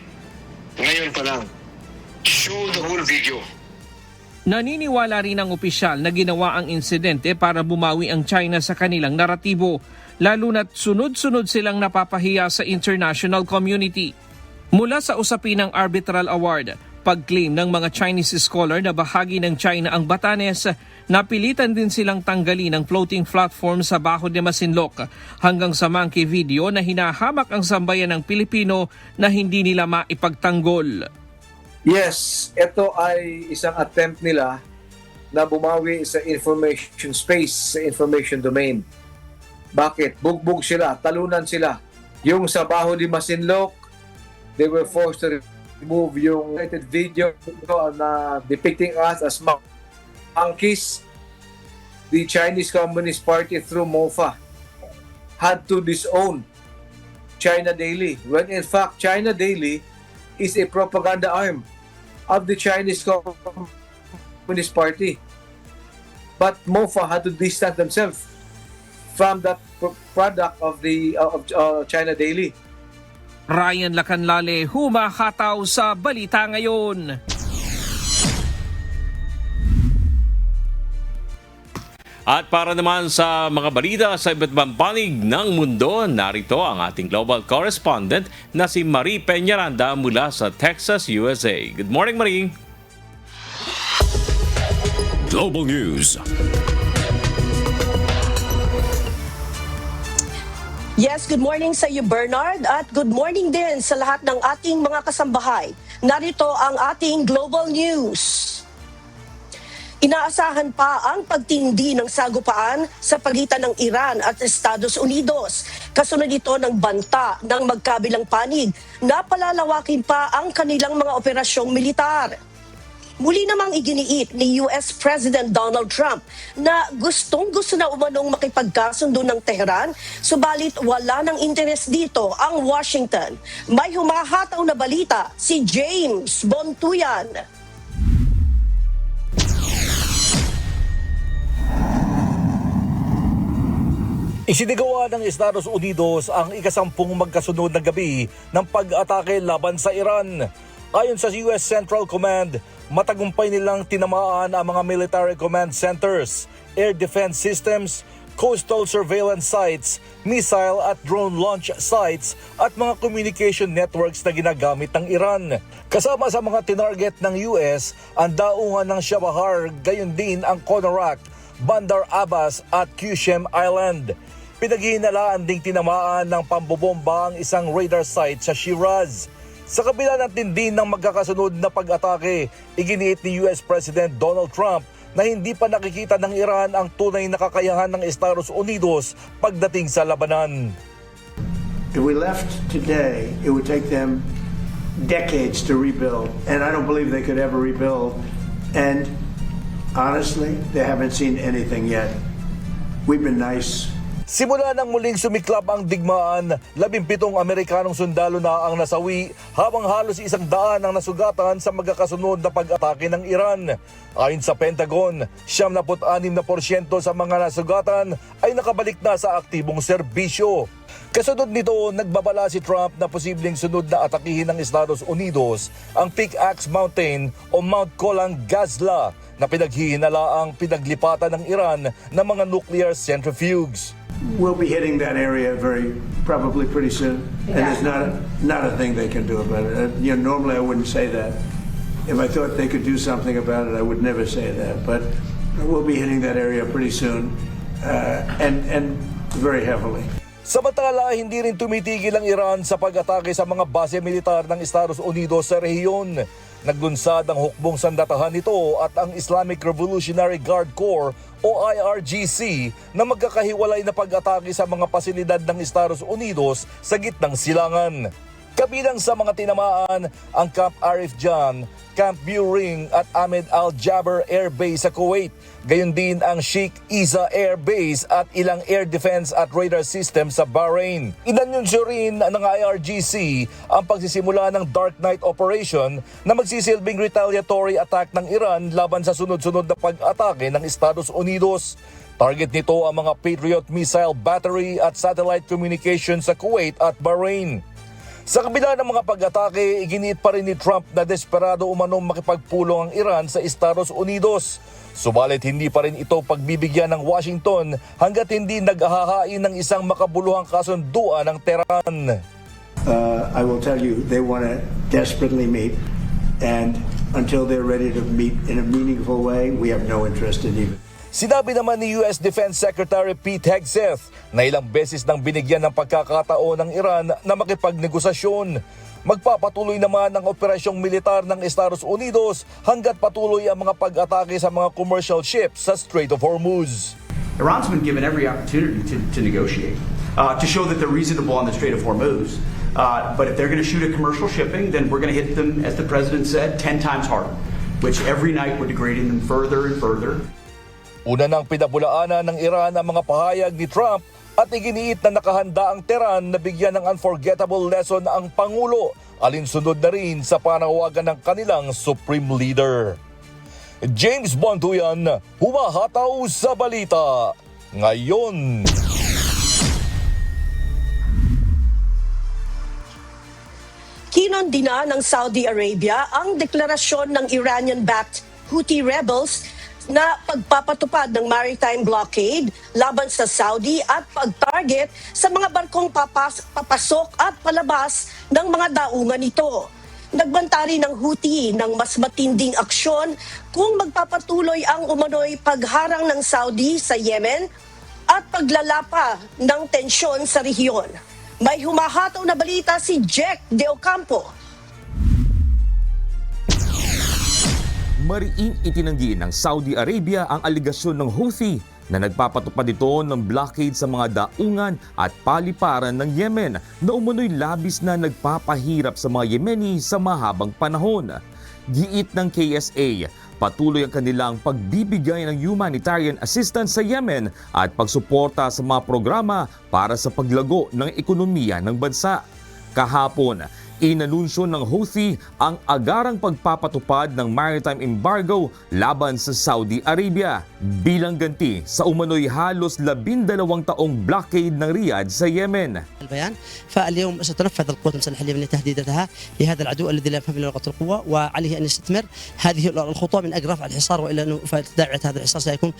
Ngayon pa lang. Show the whole video. Naniniwala rin ang opisyal na ginawa ang insidente para bumawi ang China sa kanilang naratibo, lalo na't sunod-sunod silang napapahiya sa international community. Mula sa usapin ng Arbitral Award, pag-claim ng mga Chinese scholar na bahagi ng China ang Batanes, napilitan din silang tanggalin ang floating platform sa Bajo de Masinloc hanggang sa monkey video na hinahamak ang sambayan ng Pilipino na hindi nila maipagtanggol. Yes, ito ay isang attempt nila na bumawi sa information space, sa information domain. Bakit? Bugbog sila, talunan sila. Yung sa Bajo de Masinloc, they were forced to remove yung edited video na depicting us as monkeys. The Chinese Communist Party through MOFA had to disown China Daily, when in fact China Daily is a propaganda arm of the Chinese Communist Party. But MOFA had to distance themselves from that product of the China Daily. Ryan Lacanlale, humahataw sa Balita Ngayon. At para naman sa mga balita sa iba't ibang panig ng mundo, narito ang ating global correspondent na si Marie Peñaranda mula sa Texas, USA. Good morning, Marie! Global News. Yes, good morning sa iyo, Bernard, at good morning din sa lahat ng ating mga kasambahay. Narito ang ating Global News. Inaasahan pa ang pagtindi ng sagupaan sa pagitan ng Iran at Estados Unidos. Kasunod ito ng banta ng magkabilang panig na palalawakin pa ang kanilang mga operasyong militar. Muli namang iginiit ni US President Donald Trump na gustong-gusto na umanong makipagkasundo ng Tehran, subalit wala ng interes dito ang Washington. May humahataw na balita si James Bontuyan. Isinigawa ng Estados Unidos ang ikasampung magkasunod na gabi ng pag-atake laban sa Iran. Ayon sa US Central Command, matagumpay nilang tinamaan ang mga military command centers, air defense systems, coastal surveillance sites, missile at drone launch sites at mga communication networks na ginagamit ng Iran. Kasama sa mga tinarget ng US ang daungan ng Chabahar, gayon din ang Konarak, Bandar Abbas at Qushem Island. Pinaghihinalaan ding tinamaan ng pambobomba ang isang radar site sa Shiraz. Sa kabila ng tindi ng magkakasunod na pag-atake, iginiit ni US President Donald Trump na hindi pa nakikita ng Iran ang tunay na kakayahan ng Estados Unidos pagdating sa labanan. If we left today, it would take them decades to rebuild, and I don't believe they could ever rebuild. And honestly, they haven't seen anything yet. We've been nice. Simula nang muling sumiklab ang digmaan, 17 Amerikanong sundalo na ang nasawi habang halos 100 ang nasugatan sa magkakasunod na pag-atake ng Iran. Ayon sa Pentagon, 76% sa mga nasugatan ay nakabalik na sa aktibong serbisyo. Kasunod nito, nagbabala si Trump na posibleng sunod na atakihin ng Estados Unidos ang Pickaxe Mountain o Mount Kolang Gazla na pinaghihinalaang pinaglipatan ng Iran ng mga nuclear centrifuges. We'll be hitting that area probably pretty soon, and there's not a thing they can do about it. Normally I wouldn't say that. If I thought they could do something about it, I would never say that. But we'll be hitting that area pretty soon, and very heavily. Samantala, hindi rin tumitigil ang Iran sa pag-atake sa mga base militar ng Estados Unidos sa rehiyon. Naglunsad ang hukbong sandatahan nito at ang Islamic Revolutionary Guard Corps o IRGC na magkakahiwalay na pag-atake sa mga pasilidad ng Estados Unidos sa gitnang silangan. Kabilang sa mga tinamaan ang Camp Arif Jan, Camp Buring at Ahmed Al-Jaber Air Base sa Kuwait. Gayon din ang Sheikh Isa Air Base at ilang air defense at radar system sa Bahrain. Inanunsyo rin ng IRGC ang pagsisimula ng Dark Night Operation na magsisilbing retaliatory attack ng Iran laban sa sunod-sunod na pag-atake ng Estados Unidos. Target nito ang mga Patriot missile battery at satellite communication sa Kuwait at Bahrain. Sa kabila ng mga pag-atake, iginiit pa rin ni Trump na desperado umanong makipagpulong ang Iran sa Estados Unidos. Subalit hindi pa rin ito pagbibigyan ng Washington hanggat hindi naghahain ng isang makabuluhang kasunduan ng Tehran. I will tell you, they want to desperately meet, and until they're ready to meet in a meaningful way, we have no interest in even. Sinabi naman ni US Defense Secretary Pete Hegseth na ilang beses nang binigyan ng pagkakataon ng Iran na makipagnegosasyon. Magpapatuloy naman ang operasyong militar ng Estados Unidos hanggat patuloy ang mga pag-atake sa mga commercial ships sa Strait of Hormuz. Iran's been given every opportunity to negotiate, to show that they're reasonable on the Strait of Hormuz. But if they're going to shoot at commercial shipping, then we're going to hit them, as the president said, 10 times harder, which every night we're degrading them further and further. Una nang pinabulaanan ng Iran ang mga pahayag ni Trump at iginiit na nakahanda ang Tehran na bigyan ng unforgettable lesson ang Pangulo, alinsunod na rin sa panawagan ng kanilang Supreme Leader. James Bonduyan, humahataw sa balita ngayon. Kinondina ng Saudi Arabia ang deklarasyon ng Iranian-backed Houthi rebels na pagpapatupad ng maritime blockade laban sa Saudi at pag-target sa mga barkong papasok at palabas ng mga daungan nito. Nagbanta rin ng Houthi ng mas matinding aksyon kung magpapatuloy ang umano'y pagharang ng Saudi sa Yemen at paglalapa ng tensyon sa rehiyon. May humahataw na balita si Jack De Ocampo. Mariing itinanggi ng Saudi Arabia ang aligasyon ng Houthi na nagpapatupad ito ng blockade sa mga daungan at paliparan ng Yemen na umano'y labis na nagpapahirap sa mga Yemeni sa mahabang panahon. Giit ng KSA, patuloy ang kanilang pagbibigay ng humanitarian assistance sa Yemen at pagsuporta sa mga programa para sa paglago ng ekonomiya ng bansa. Kahapon, inanunsyo ng Houthi ang agarang pagpapatupad ng maritime embargo laban sa Saudi Arabia bilang ganti sa umano'y halos 12 taong blockade ng Riyadh sa Yemen. البيان فاليوم ستنفذ القوات المسلحه اليمنيه تهديداتها لهذا العدو الذي لا يفهم الا لغه القوه وعليه ان يستثمر هذه الخطوه من اجل رفع الحصار والا انه داعيه هذا الحصار سيكون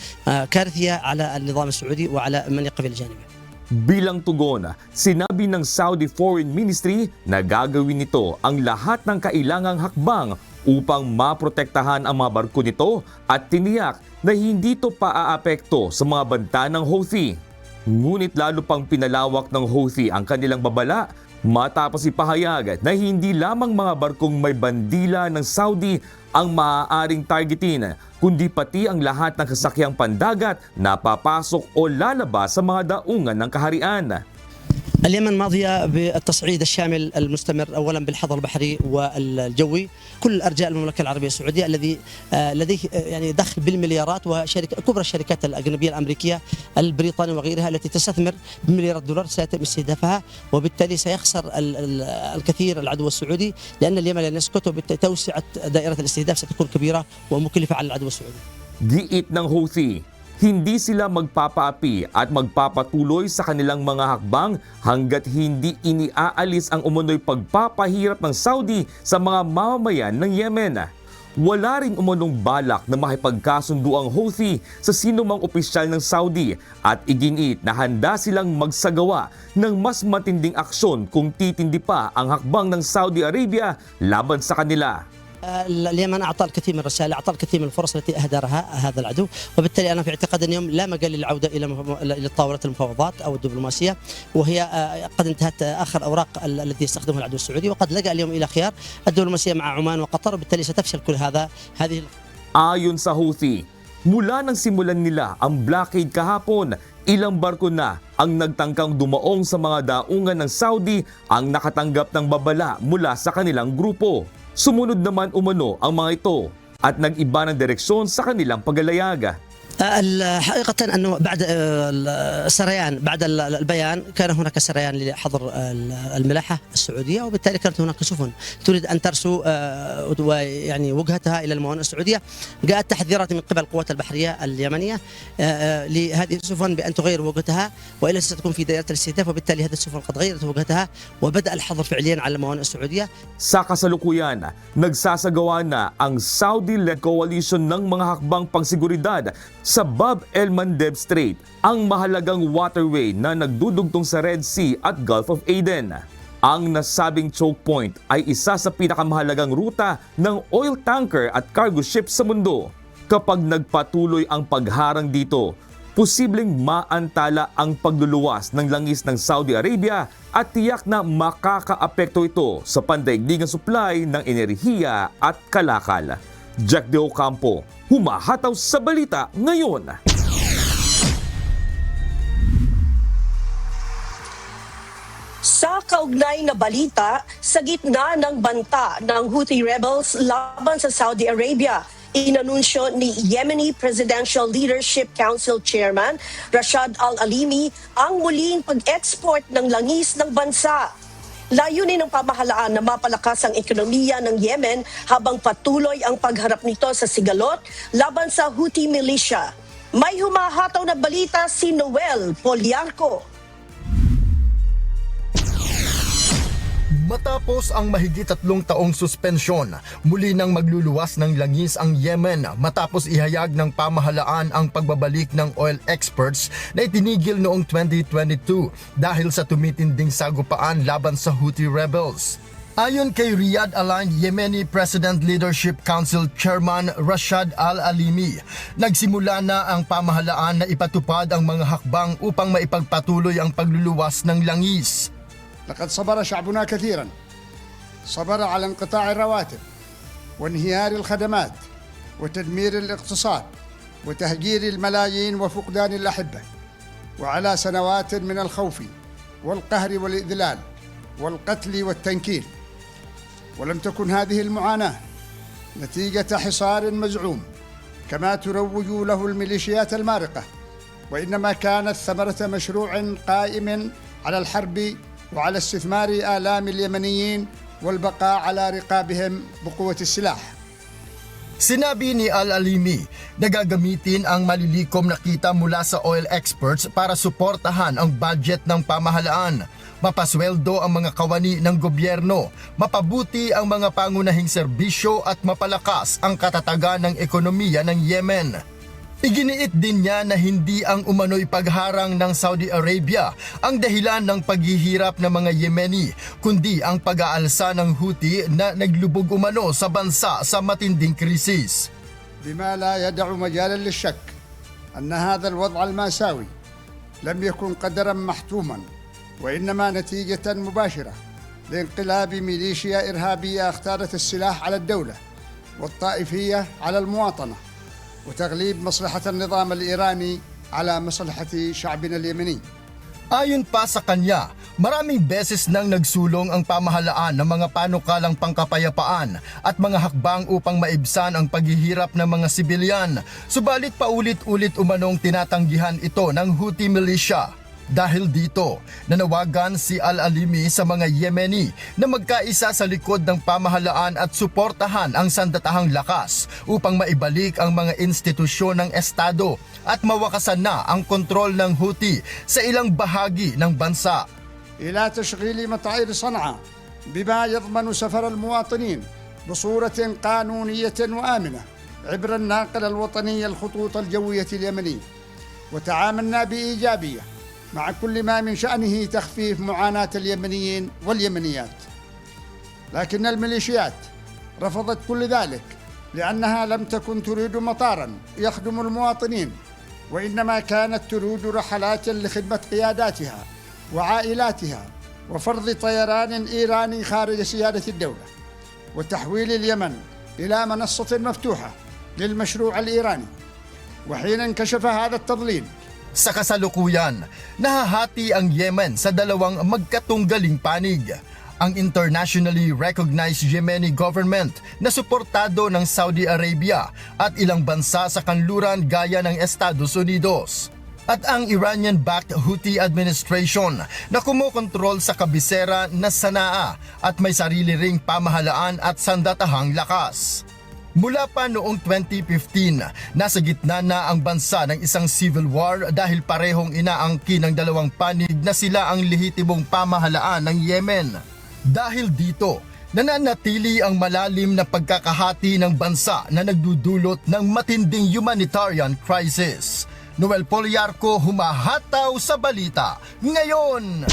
كارثيه على النظام السعودي وعلى من يقف الى جانبه. Bilang tugon, sinabi ng Saudi Foreign Ministry na gagawin nito ang lahat ng kailangang hakbang upang maprotektahan ang mga barko nito at tiniyak na hindi ito paaapekto sa mga banta ng Houthi. Ngunit lalo pang pinalawak ng Houthi ang kanilang babala matapos ipahayag na hindi lamang mga barkong may bandila ng Saudi ang maaaring targetin, kundi pati ang lahat ng sasakyang pandagat na papasok o lalabas sa mga daungan ng kaharian. اليمن ماضيه بالتصعيد الشامل المستمر اولا بالحظر البحري والجوي كل ارجاء المملكه العربيه السعوديه الذي لديه يعني دخل بالمليارات كبرى الشركات الاجنبيه الامريكيه البريطانيه وغيرها التي تستثمر بمليارات دولار سيتم استهدافها وبالتالي سيخسر الكثير العدو السعودي لان اليمن لن يسكت وبالتوسعه دائره الاستهداف ستكون كبيره ومكلفه على العدو السعودي. Giit ng Houthi, hindi sila magpapaapi at magpapatuloy sa kanilang mga hakbang hanggat hindi iniaalis ang umano'y pagpapahirap ng Saudi sa mga mamamayan ng Yemen. Wala rin umanong balak na makipagkasundo ang Houthi sa sinumang opisyal ng Saudi at iginiit na handa silang magsagawa ng mas matinding aksyon kung titindi pa ang hakbang ng Saudi Arabia laban sa kanila. اليمن اعطى الكثير من الرسائل، اعطى الكثير من الفرص التي اهدرها هذا العدو، وبالتالي انا في اعتقاد اليوم لا مجال للعوده الى طاوله المفاوضات او الدبلوماسيه، وهي قد انتهت اخر اوراق التي يستخدمها العدو السعودي، وقد لجأ اليوم الى خيار الدبلوماسيه مع عمان وقطر، وبالتالي ستفشل كل هذه. Ayon sa Houthi, mula nang simulan nila ang blockade kahapon, ilang barko na ang nagtangkang dumaong sa mga daungan ng Saudi ang nakatanggap ng babala mula sa kanilang grupo. Sumunod naman umano ang mga ito at nag-iba ng direksyon sa kanilang paglalayag. حقيقة أنه بعد السريان بعد البيان كان هناك سريان لحظر الملاحة السعودية، وبالتالي كانت هناك سفن تريد أن ترسو يعني وجهتها إلى الموانئ السعودية. جاءت تحذيرات من قبل القوات البحرية اليمنية لهذه السفن بأن تغير وجهتها وإلا ستكون في دائرة الاستهداف، وبالتالي هذه السفن قد غيرت وجهتها وبدأ الحظر فعليا على الموانئ السعودية. Sa kasalukuyan, nagsasagawa na ang Saudi-led coalition ng mga hakbang pangsiguridad sa Bab el-Mandeb Strait, ang mahalagang waterway na nagdudugtong sa Red Sea at Gulf of Aden. Ang nasabing choke point ay isa sa pinakamahalagang ruta ng oil tanker at cargo ship sa mundo. Kapag nagpatuloy ang pagharang dito, posibleng maantala ang pagluluwas ng langis ng Saudi Arabia at tiyak na makakaapekto ito sa pandaigdigang supply ng enerhiya at kalakal. Jack De Ocampo, humahataw sa balita ngayon. Sa kaugnay na balita, sa gitna ng banta ng Houthi rebels laban sa Saudi Arabia, inanunsyo ni Yemeni Presidential Leadership Council Chairman Rashad Al-Alimi ang muling pag-export ng langis ng bansa. Layunin ng pamahalaan na mapalakas ang ekonomiya ng Yemen habang patuloy ang pagharap nito sa sigalot laban sa Houthi militia. May humahataw na balita si Noel Poliarco. Matapos ang mahigit 3 taong suspensyon, muli nang magluluwas ng langis ang Yemen matapos ihayag ng pamahalaan ang pagbabalik ng oil exports na itinigil noong 2022 dahil sa tumitinding sagupaan laban sa Houthi rebels. Ayon kay Riyadh-aligned Yemeni President Leadership Council Chairman Rashad Al-Alimi, nagsimula na ang pamahalaan na ipatupad ang mga hakbang upang maipagpatuloy ang pagluluwas ng langis. لقد صبر شعبنا كثيرا، صبر على انقطاع الرواتب وانهيار الخدمات وتدمير الاقتصاد وتهجير الملايين وفقدان الأحبة، وعلى سنوات من الخوف والقهر والإذلال والقتل والتنكيل. ولم تكن هذه المعاناة نتيجة حصار مزعوم كما تروج له الميليشيات المارقة، وإنما كانت ثمرة مشروع قائم على الحرب وعلى استثمار آلام اليمنيين والبقاء على رقابهم بقوة السلاح. Sinabi ni Al-Alimi na gagamitin ang malilikom na kita mula sa oil exports para suportahan ang budget ng pamahalaan, mapasweldo ang mga kawani ng gobyerno, mapabuti ang mga pangunahing serbisyo at mapalakas ang katatagan ng ekonomiya ng Yemen. Iginiit din niya na hindi ang umano'y pagharang ng Saudi Arabia ang dahilan ng paghihirap ng mga Yemeni, kundi ang pag-aalsa ng Houthi na naglubog umano sa bansa sa matinding krisis. بما لا يدع مجالا للشك أن هذا الوضع المأساوي لم يكن قدرا محتوما، وإنما نتيجة مباشرة لانقلاب ميليشيا إرهابية اختارت السلاح على الدولة والطائفية على المواطنة وتغليب مصلحة النظام الإيراني على مصلحة شعبنا اليمني. Ayon pa sa kanya, maraming beses nang nagsulong ang pamahalaan ng mga panukalang pangkapayapaan at mga hakbang upang maibsan ang paghihirap ng mga sibilyan, subalit paulit-ulit umanong tinatanggihan ito ng Houthi militia. Dahil dito, nanawagan si Al-Alimi sa mga Yemeni na magkaisa sa likod ng pamahalaan at suportahan ang sandatahang lakas upang maibalik ang mga institusyon ng Estado at mawakasan na ang kontrol ng Houthi sa ilang bahagi ng bansa. إلى تشغيل مطائر صنعاء بما يضمن سفر المواطنين بصورة قانونية وآمنة عبر الناقل الوطني الخطوط الجوية اليمنية، وتعاملنا بإيجابية مع كل ما من شأنه تخفيف معاناة اليمنيين واليمنيات. لكن الميليشيات رفضت كل ذلك لأنها لم تكن تريد مطارا يخدم المواطنين، وإنما كانت تريد رحلات لخدمة قياداتها وعائلاتها وفرض طيران إيراني خارج سيادة الدولة وتحويل اليمن إلى منصة مفتوحة للمشروع الإيراني. وحين انكشف هذا التضليل Sa kasalukuyan, nahahati ang Yemen sa dalawang magkatunggaling panig. ang internationally recognized Yemeni government na suportado ng Saudi Arabia at ilang bansa sa kanluran gaya ng Estados Unidos. At ang Iranian-backed Houthi administration na kumokontrol sa kabisera na Sanaa at may sarili ring pamahalaan at sandatahang lakas. Mula pa noong 2015, nasa gitna na ang bansa ng isang civil war dahil parehong inaangkin ng dalawang panig na sila ang lehitimong pamahalaan ng Yemen. Dahil dito, nananatili ang malalim na pagkakahati ng bansa na nagdudulot ng matinding humanitarian crisis. Noel Poliarco, humahataw sa balita ngayon.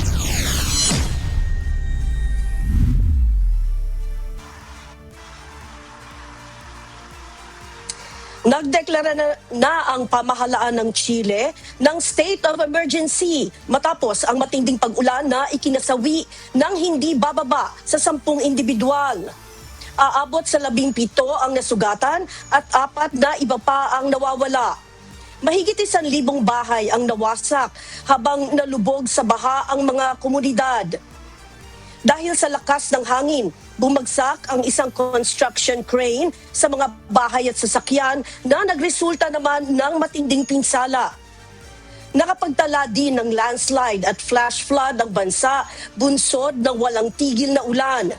Nagdeklara na ang pamahalaan ng Chile ng state of emergency matapos ang matinding pag-ulan na ikinasawi ng hindi bababa sa 10 individual. Aabot sa 17 ang nasugatan at 4 na iba pa ang nawawala. Mahigit 1,000 bahay ang nawasak habang nalubog sa baha ang mga komunidad. Dahil sa lakas ng hangin, bumagsak ang isang construction crane sa mga bahay at sasakyan na nagresulta naman ng matinding pinsala. Nakapagtala din ng landslide at flash flood ang bansa bunsod ng walang tigil na ulan.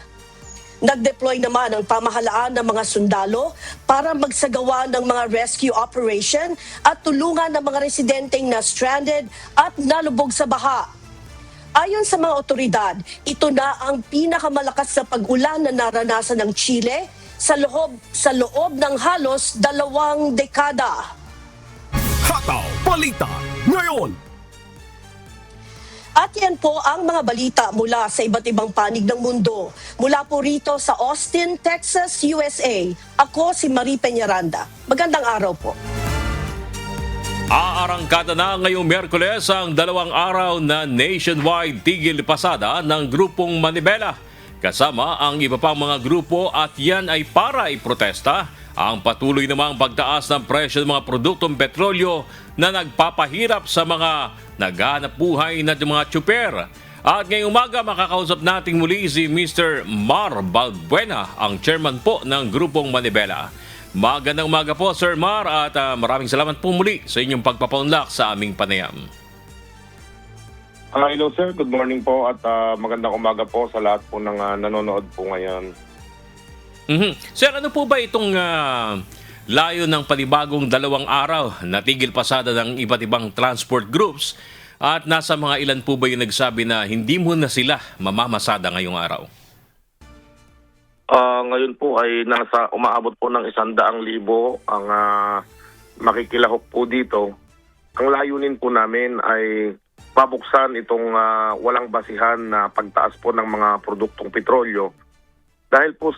Nag-deploy naman ang pamahalaan ng mga sundalo para magsagawa ng mga rescue operation at tulungan ng mga residenteng na stranded at nalubog sa baha. Ayon sa mga otoridad, ito na ang pinakamalakas na pag-ulan na naranasan ng Chile sa loob ng halos 2 dekada. Hataw Balita ngayon! At yan po ang mga balita mula sa iba't ibang panig ng mundo. Mula po rito sa Austin, Texas, USA. Ako si Marie Peñaranda. Magandang araw po. Aarangkada na ngayong Miyerkules ang 2 araw na nationwide tigil pasada ng grupong Manibela. Kasama ang iba pang mga grupo at yan ay para iprotesta ang patuloy namang pagtaas ng presyo ng mga produktong petrolyo na nagpapahirap sa mga naghahanap buhay na mga tsuper. At ngayong umaga makakausap natin muli si Mr. Mar Balbuena, ang chairman po ng grupong Manibela. Magandang umaga po Sir Mar at maraming salamat po muli sa inyong pagpapaunlak sa aming panayam. Hello sir, good morning po at magandang umaga po sa lahat po ng nanonood po ngayon. Sir, ano po ba itong layo ng panibagong 2 araw na tigil pasada ng iba't ibang transport groups at nasa mga ilan po ba yung nagsabi na hindi mo na sila mamamasada ngayong araw? Ngayon po ay umaabot po ng 100,000 ang makikilahok po dito. Ang layunin po namin ay pabuksan itong walang basihan na pagtaas po ng mga produktong petrolyo. Dahil po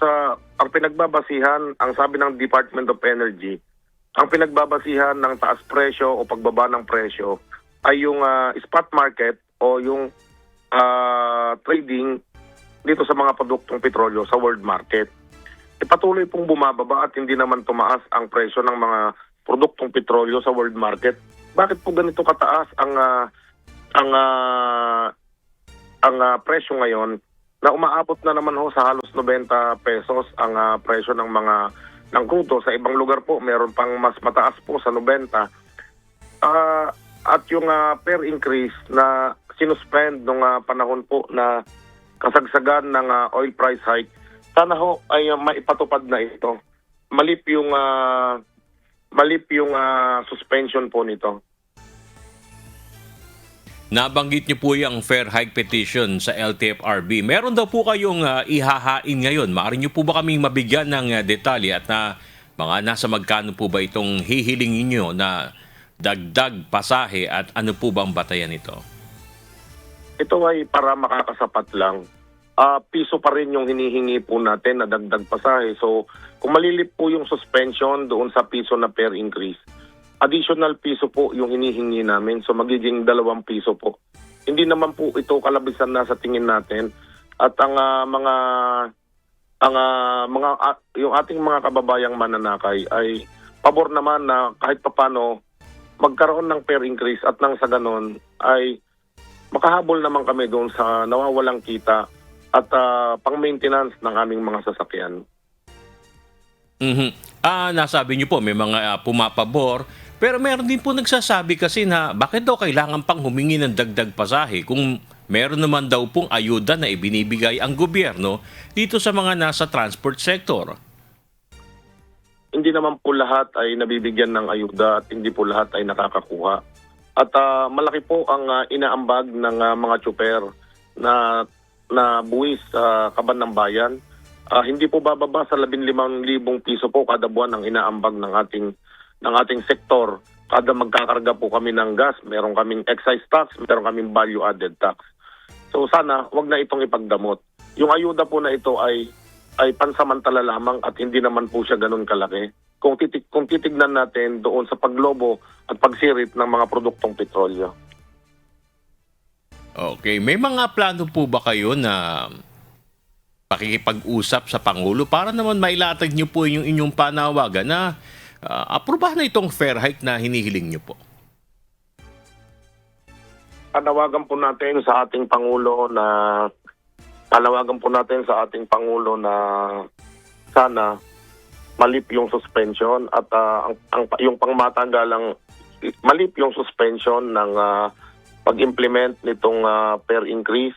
ang pinagbabasihan, ang sabi ng Department of Energy, ang pinagbabasihan ng taas presyo o pagbaba ng presyo ay yung spot market o yung trading dito sa mga produktong petrolyo sa world market. Patuloy pong bumababa at hindi naman tumaas ang presyo ng mga produktong petrolyo sa world market. Bakit po ganito kataas ang presyo ngayon na umaabot na naman ho sa halos 90 pesos ang presyo ng ng krudo? Sa ibang lugar po meron pang mas mataas po sa 90. At yung per increase na sinuspend nung panahon po na kasagsagan ng oil price hike, sana ho ay maipatupad na ito. Malip yung suspension po nito. Nabanggit niyo po yung fair hike petition sa LTFRB. Meron daw po kayong ihahain ngayon. Maaari niyo po ba kaming mabigyan ng detalye at mga nasa magkano po ba itong hihilingin niyo na dagdag pasahe at ano po bang batayan nito? Ito ay para makakasapat lang. Piso pa rin yung hinihingi po natin na dagdag pasahe. So, kung malilip po yung suspension doon sa piso na per increase, additional piso po yung hinihingi namin. So, magiging 2 piso po. Hindi naman po ito kalabisan na sa tingin natin. At yung ating mga kababayang mananakay ay pabor naman na kahit papano magkaroon ng fair increase at nang sa ganon ay makahabol naman kami doon sa nawawalang kita at pang-maintenance ng aming mga sasakyan. Nasabi niyo po may mga pumapabor, pero meron din po nagsasabi kasi na bakit daw kailangan pang humingi ng dagdag pasahe kung meron naman daw pong ayuda na ibinibigay ang gobyerno dito sa mga nasa transport sector. Hindi naman po lahat ay nabibigyan ng ayuda at hindi po lahat ay nakakakuha. At malaki po ang inaambag ng mga tsuper na buwis sa kaban ng bayan. Hindi po bababa sa 15,000 piso po kada buwan ang inaambag ng ating sektor. Kada magkakarga po kami ng gas, meron kaming excise tax, meron kaming value added tax. So sana wag na itong ipagdamot. Yung ayuda po na ito ay pansamantala lamang at hindi naman po siya ganun kalaki. Kung titignan natin doon sa paglobo at pagsirit ng mga produktong petrolyo. Okay, may mga plano po ba kayo na pakikipag-usap sa Pangulo para naman mailatag niyo po yung inyong panawagan na aprobahan na itong fare hike na hinihiling niyo po? Panawagan po natin sa ating Pangulo na sana malip yung suspension at yung pangmatagalang malip yung suspension ng pag-implement nitong fare increase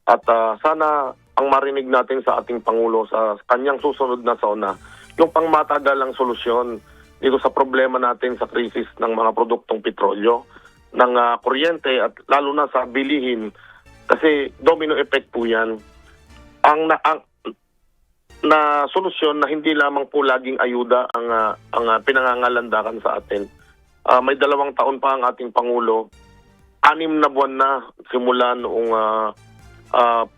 at sana ang marinig natin sa ating Pangulo sa kanyang susunod na sauna yung pangmatagalang solusyon dito sa problema natin sa krisis ng mga produktong petrolyo, ng kuryente at lalo na sa bilihin kasi domino effect po yan. Ang solusyon na hindi lamang po laging ayuda ang pinangangalandakan sa atin. May 2 taon pa ang ating Pangulo. 6 na buwan na simula noong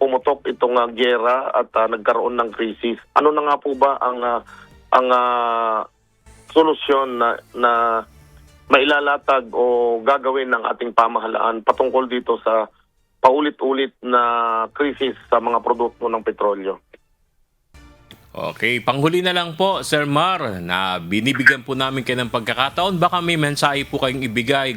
pumutok itong giyera at nagkaroon ng krisis. Ano na nga po ba ang solusyon na mailalatag o gagawin ng ating pamahalaan patungkol dito sa paulit-ulit na krisis sa mga produkto ng petrolyo? Okay, panghuli na lang po, Sir Mar, na binibigyan po namin kayo ng pagkakataon. Baka may mensahe po kayong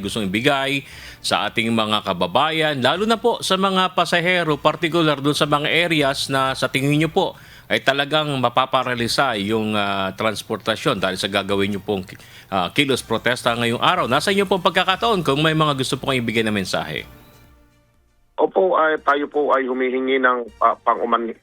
gustong ibigay sa ating mga kababayan, lalo na po sa mga pasahero, particular doon sa mga areas na sa tingin nyo po ay talagang mapaparalisa yung transportasyon dahil sa gagawin nyo pong kilos protesta ngayong araw. Nasa inyo pong pagkakataon kung may mga gusto po kayong ibigay na mensahe. Opo, tayo po ay humihingi ng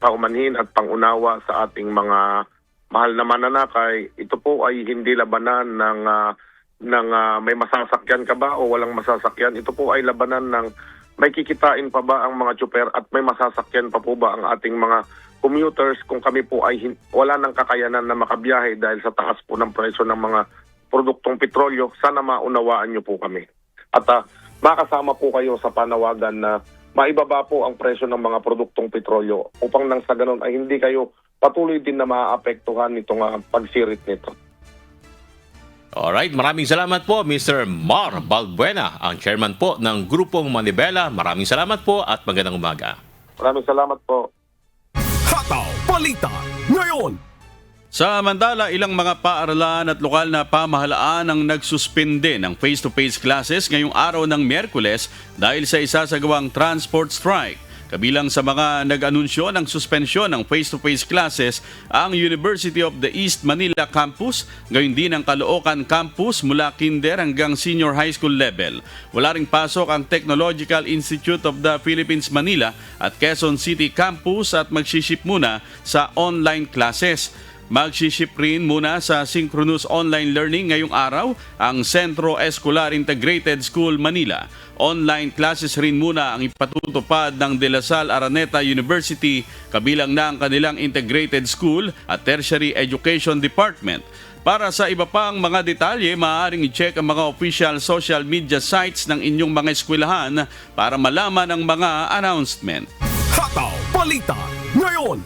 paumanhin at pangunawa sa ating mga mahal na mananakay. Ito po ay hindi labanan ng may masasakyan ka ba o walang masasakyan. Ito po ay labanan ng may kikitain pa ba ang mga tsuper at may masasakyan pa po ba ang ating mga commuters kung kami po ay wala ng kakayanan na makabiyahe dahil sa taas po ng presyo ng mga produktong petrolyo. Sana maunawaan niyo po kami. At makasama po kayo sa panawagan na maibaba po ang presyo ng mga produktong petrolyo upang nang sa ganun ay hindi kayo patuloy din na maaapektuhan nitong pagsirit nito. Alright, maraming salamat po Mr. Mar Balbuena, ang chairman po ng Grupong Manibela. Maraming salamat po at magandang umaga. Maraming salamat po. Hataw Balita ngayon! Samantala, ilang mga paaralan at lokal na pamahalaan ang nagsuspende ng face-to-face classes ngayong araw ng Miyerkules dahil sa isasagawang transport strike. Kabilang sa mga nag-anunsyo ng suspensyon ng face-to-face classes ang University of the East Manila Campus, gayon din ang Caloocan Campus mula kinder hanggang senior high school level. Wala ring pasok ang Technological Institute of the Philippines Manila at Quezon City Campus at magsiship muna sa online classes. Magsiship rin muna sa synchronous online learning ngayong araw ang Centro Escolar Integrated School Manila. Online classes rin muna ang ipatutupad ng De La Salle Araneta University kabilang na ang kanilang integrated school at tertiary education department. Para sa iba pang mga detalye, maaaring i-check ang mga official social media sites ng inyong mga eskwelahan para malaman ang mga announcement. Hataw Balita ngayon!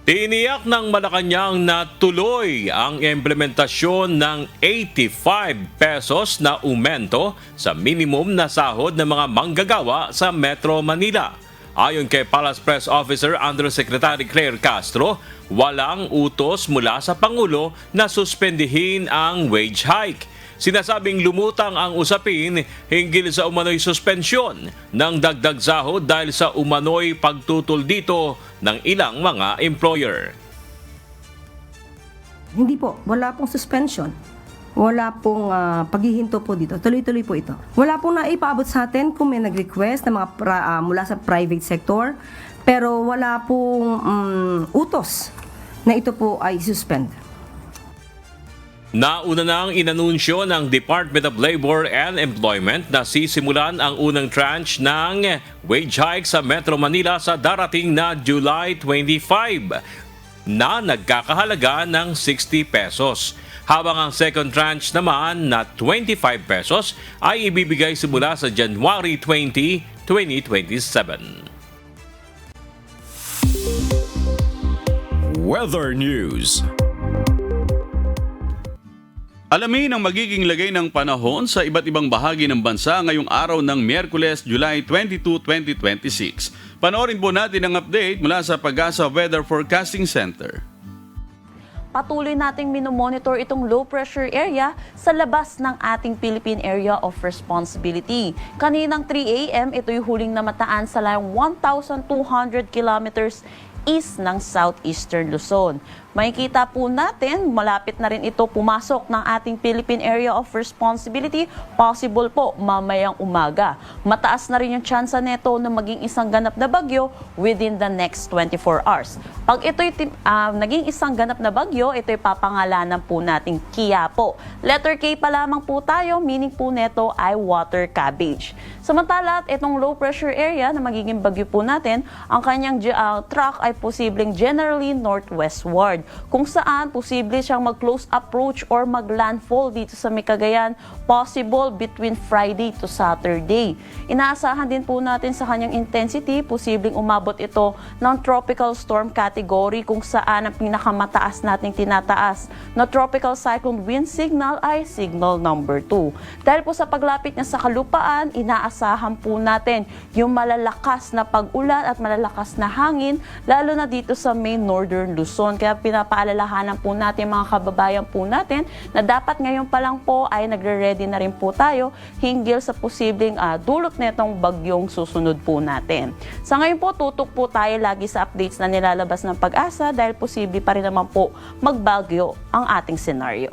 Tiniyak ng Malacanang na tuloy ang implementasyon ng 85 pesos na aumento sa minimum na sahod ng mga manggagawa sa Metro Manila. Ayon kay Palace Press Officer Undersecretary Claire Castro, walang utos mula sa Pangulo na suspendihin ang wage hike. Sinasabing lumutang ang usapin hinggil sa umano'y suspensyon ng dagdag sahod dahil sa umano'y pagtutol dito ng ilang mga employer. Hindi po, wala pong suspension. Wala pong paghihinto po dito. Tuloy-tuloy po ito. Wala pong naipaabot sa atin kung may nag-request na mga mula sa private sector, pero wala pong utos na ito po ay suspend. Nauna nang inanunsyo ng Department of Labor and Employment na sisimulan ang unang tranche ng wage hike sa Metro Manila sa darating na July 25 na nagkakahalaga ng 60 pesos. Habang ang second tranche naman na 25 pesos ay ibibigay simula sa January 20, 2027. Weather News. Alamin ang magiging lagay ng panahon sa iba't ibang bahagi ng bansa ngayong araw ng Miyerkules, July 22, 2026. Panoorin po natin ang update mula sa Pag-asa Weather Forecasting Center. Patuloy nating minomonitor itong low pressure area sa labas ng ating Philippine Area of Responsibility. Kaninang 3 a.m. ito'y huling namataan sa layong 1,200 kilometers east ng southeastern Luzon. Makikita po natin, malapit na rin ito pumasok ng ating Philippine Area of Responsibility. Possible po mamayang umaga. Mataas na rin yung tsansa nito na maging isang ganap na bagyo within the next 24 hours. Pag ito'y naging isang ganap na bagyo, ito'y papangalanan po nating Quiapo. Letter K pa lamang po tayo, meaning po neto ay water cabbage. Samantala, itong low pressure area na magiging bagyo po natin, ang kanyang track ay posibleng generally northwestward, kung saan posible siyang mag-close approach or mag-landfall dito sa Cagayan, possible between Friday to Saturday. Inaasahan din po natin sa kanyang intensity, posibleng umabot ito ng tropical storm category, kung saan ang pinakamataas nating tinataas na tropical cyclone wind signal ay signal number 2. Dahil po sa paglapit niya sa kalupaan, inaasahan po natin yung malalakas na pag-ulan at malalakas na hangin, lalo na dito sa may northern Luzon. Kaya pinapaalalahanan po natin mga kababayan po natin na dapat ngayon pa lang po ay nagre-ready na rin po tayo hinggil sa posibleng dulot netong bagyong susunod po natin. Sa ngayon po, tutok po tayo lagi sa updates na nilalabas ng Pag-asa dahil posible pa rin naman po magbagyo ang ating senaryo.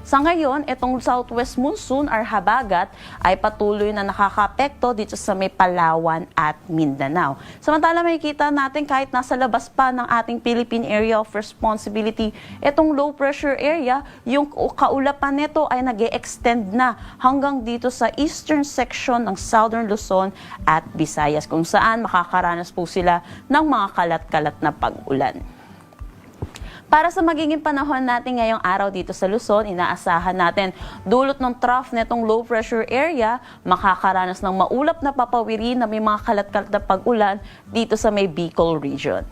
Sa ngayon, itong southwest monsoon or habagat ay patuloy na nakakaapekto dito sa may Palawan at Mindanao. Samantala, makikita natin kahit nasa labas pa ng ating Philippine Area of Responsibility, itong low pressure area, yung kaulapan nito ay nag-e-extend na hanggang dito sa eastern section ng southern Luzon at Visayas, kung saan makakaranas po sila ng mga kalat-kalat na pag-ulan. Para sa magiging panahon natin ngayong araw dito sa Luzon, inaasahan natin dulot ng trough netong low pressure area, makakaranas ng maulap na papawirin na may mga kalat-kalat na pag-ulan dito sa may Bicol region.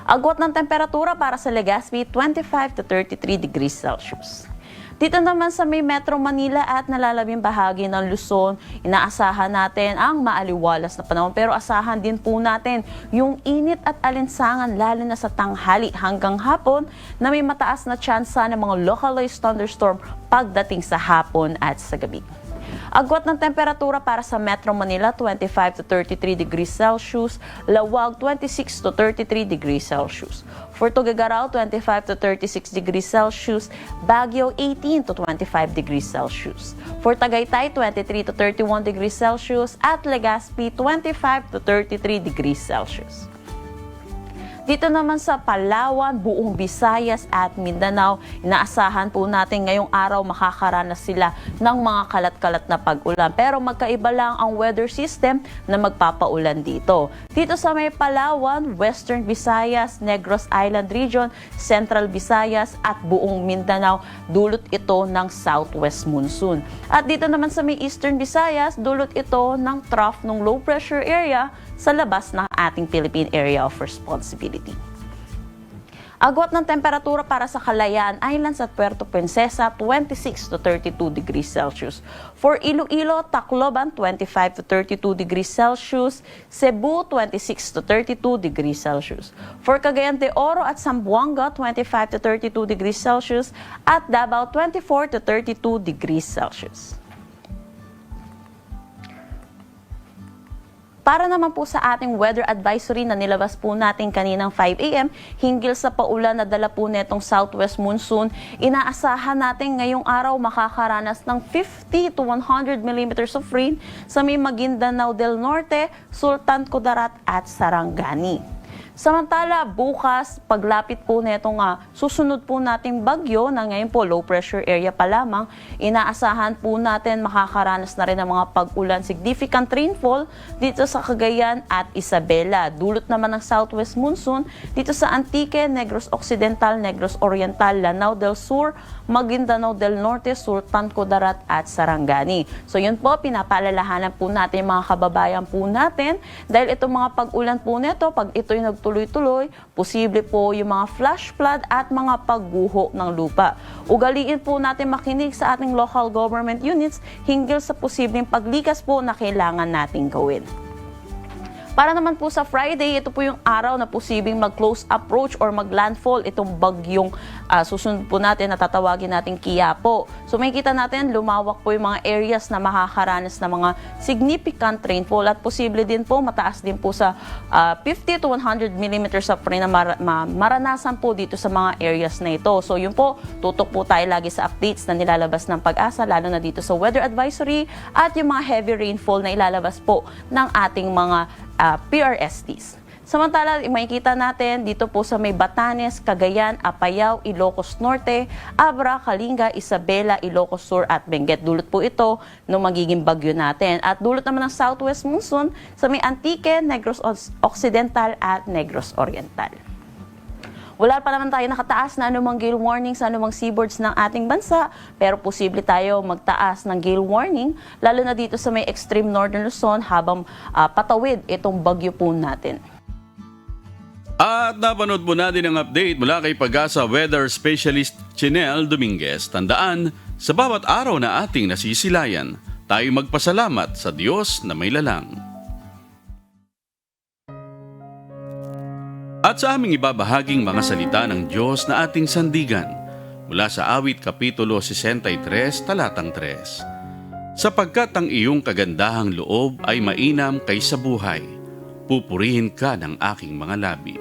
Agwat ng temperatura para sa Legazpi, 25 to 33 degrees Celsius. Dito naman sa may Metro Manila at nalalabing bahagi ng Luzon, inaasahan natin ang maaliwalas na panahon, pero asahan din po natin yung init at alinsangan lalo na sa tanghali hanggang hapon na may mataas na tsansa ng mga localized thunderstorm pagdating sa hapon at sa gabi. Agwat ng temperatura para sa Metro Manila, 25 to 33 degrees Celsius, Lawag 26 to 33 degrees Celsius. For Tuguegarao, 25 to 36 degrees Celsius, Baguio 18 to 25 degrees Celsius. For Tagaytay, 23 to 31 degrees Celsius at Legazpi, 25 to 33 degrees Celsius. Dito naman sa Palawan, buong Visayas at Mindanao, inaasahan po natin ngayong araw makakaranas sila ng mga kalat-kalat na pag-ulan. Pero magkaiba lang ang weather system na magpapaulan dito. Dito sa may Palawan, Western Visayas, Negros Island Region, Central Visayas at buong Mindanao, dulot ito ng southwest monsoon. At dito naman sa may Eastern Visayas, dulot ito ng trough ng low pressure area sa labas ng ating Philippine Area of Responsibility. Agwat ng temperatura para sa Kalayaan Islands at Puerto Princesa, 26 to 32 degrees Celsius. For Iloilo, Tacloban, 25 to 32 degrees Celsius. Cebu, 26 to 32 degrees Celsius. For Cagayan de Oro at Zamboanga, 25 to 32 degrees Celsius. At Davao, 24 to 32 degrees Celsius. Para naman po sa ating weather advisory na nilabas po natin kaninang 5 a.m. hinggil sa paulan na dala po netong southwest monsoon, inaasahan natin ngayong araw makakaranas ng 50 to 100 millimeters of rain sa may Maguindanao del Norte, Sultan Kudarat at Sarangani. Samantala, bukas, paglapit po netong susunod po nating bagyo na ngayon po low pressure area pa lamang, inaasahan po natin makakaranas na rin ng mga pag-ulan, significant rainfall dito sa Cagayan at Isabela. Dulot naman ng southwest monsoon dito sa Antique, Negros Occidental, Negros Oriental, Lanao del Sur, Maguindanao del Norte, Sultan Kudarat at Sarangani. So yun po, pinapaalalahanan po natin mga kababayan po natin dahil itong mga pag-ulan po nito, pag ito'y nagtuloy-tuloy, posible po yung mga flash flood at mga pagguho ng lupa. Ugaliin po natin makinig sa ating local government units hinggil sa posibleng paglikas po na kailangan nating gawin. Para naman po sa Friday, ito po yung araw na posibleng mag-close approach or mag-landfall itong bagyong susunod po natin na tatawagin natin Quiapo. So makikita natin lumawak po yung mga areas na makakaranas ng mga significant rainfall at posible din po mataas din po sa 50 to 100 millimeters of rain na maranasan po dito sa mga areas na ito. So yun po, tutok po tayo lagi sa updates na nilalabas ng Pag-asa, lalo na dito sa weather advisory at yung mga heavy rainfall na ilalabas po ng ating mga PRSTs. Samantala, makikita natin dito po sa may Batanes, Cagayan, Apayao, Ilocos Norte, Abra, Kalinga, Isabela, Ilocos Sur at Benguet. Dulot po ito ng magiging bagyo natin. At dulot naman ng southwest monsoon sa may Antique, Negros Occidental at Negros Oriental. Wala pa naman tayo nakataas na anumang gale warning sa anumang seaboards ng ating bansa, pero posible tayo magtaas ng gale warning, lalo na dito sa may extreme northern Luzon habang patawid itong bagyo po natin. At napanood po natin ang update mula kay Pag-asa Weather Specialist Chinel Dominguez. Tandaan, sa bawat araw na ating nasisilayan, tayo magpasalamat sa Diyos na may lalang. At sa aming ibabahaging mga salita ng Diyos na ating sandigan, mula sa Awit Kapitulo 63, Talatang 3. Sapagkat ang iyong kagandahang loob ay mainam kaysa buhay, pupurihin ka ng aking mga labi.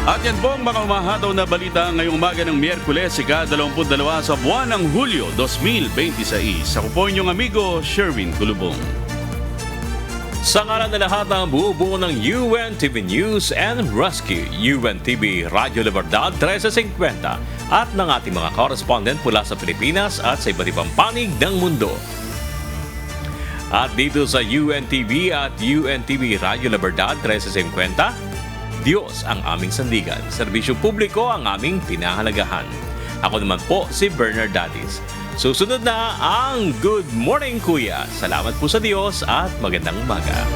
At yan po ang mga umahataw na balita ngayong umaga ng Miyerkules, ika-22 sa buwan ng Hulyo 2026. Ako po inyong amigo, Sherwin Kulubong. Sa ngalan na lahat ng buo-buo ng UNTV News and Rescue, UNTV Radio Libertad 1350 at ng ating mga correspondent mula sa Pilipinas at sa iba't ibang panig ng mundo. At dito sa UNTV at UNTV Radio Libertad 1350, Diyos ang aming sandigan, serbisyo publiko ang aming pinahalagahan. Ako naman po si Bernard Datis. Susunod na ang Good Morning Kuya. Salamat po sa Diyos at magandang umaga.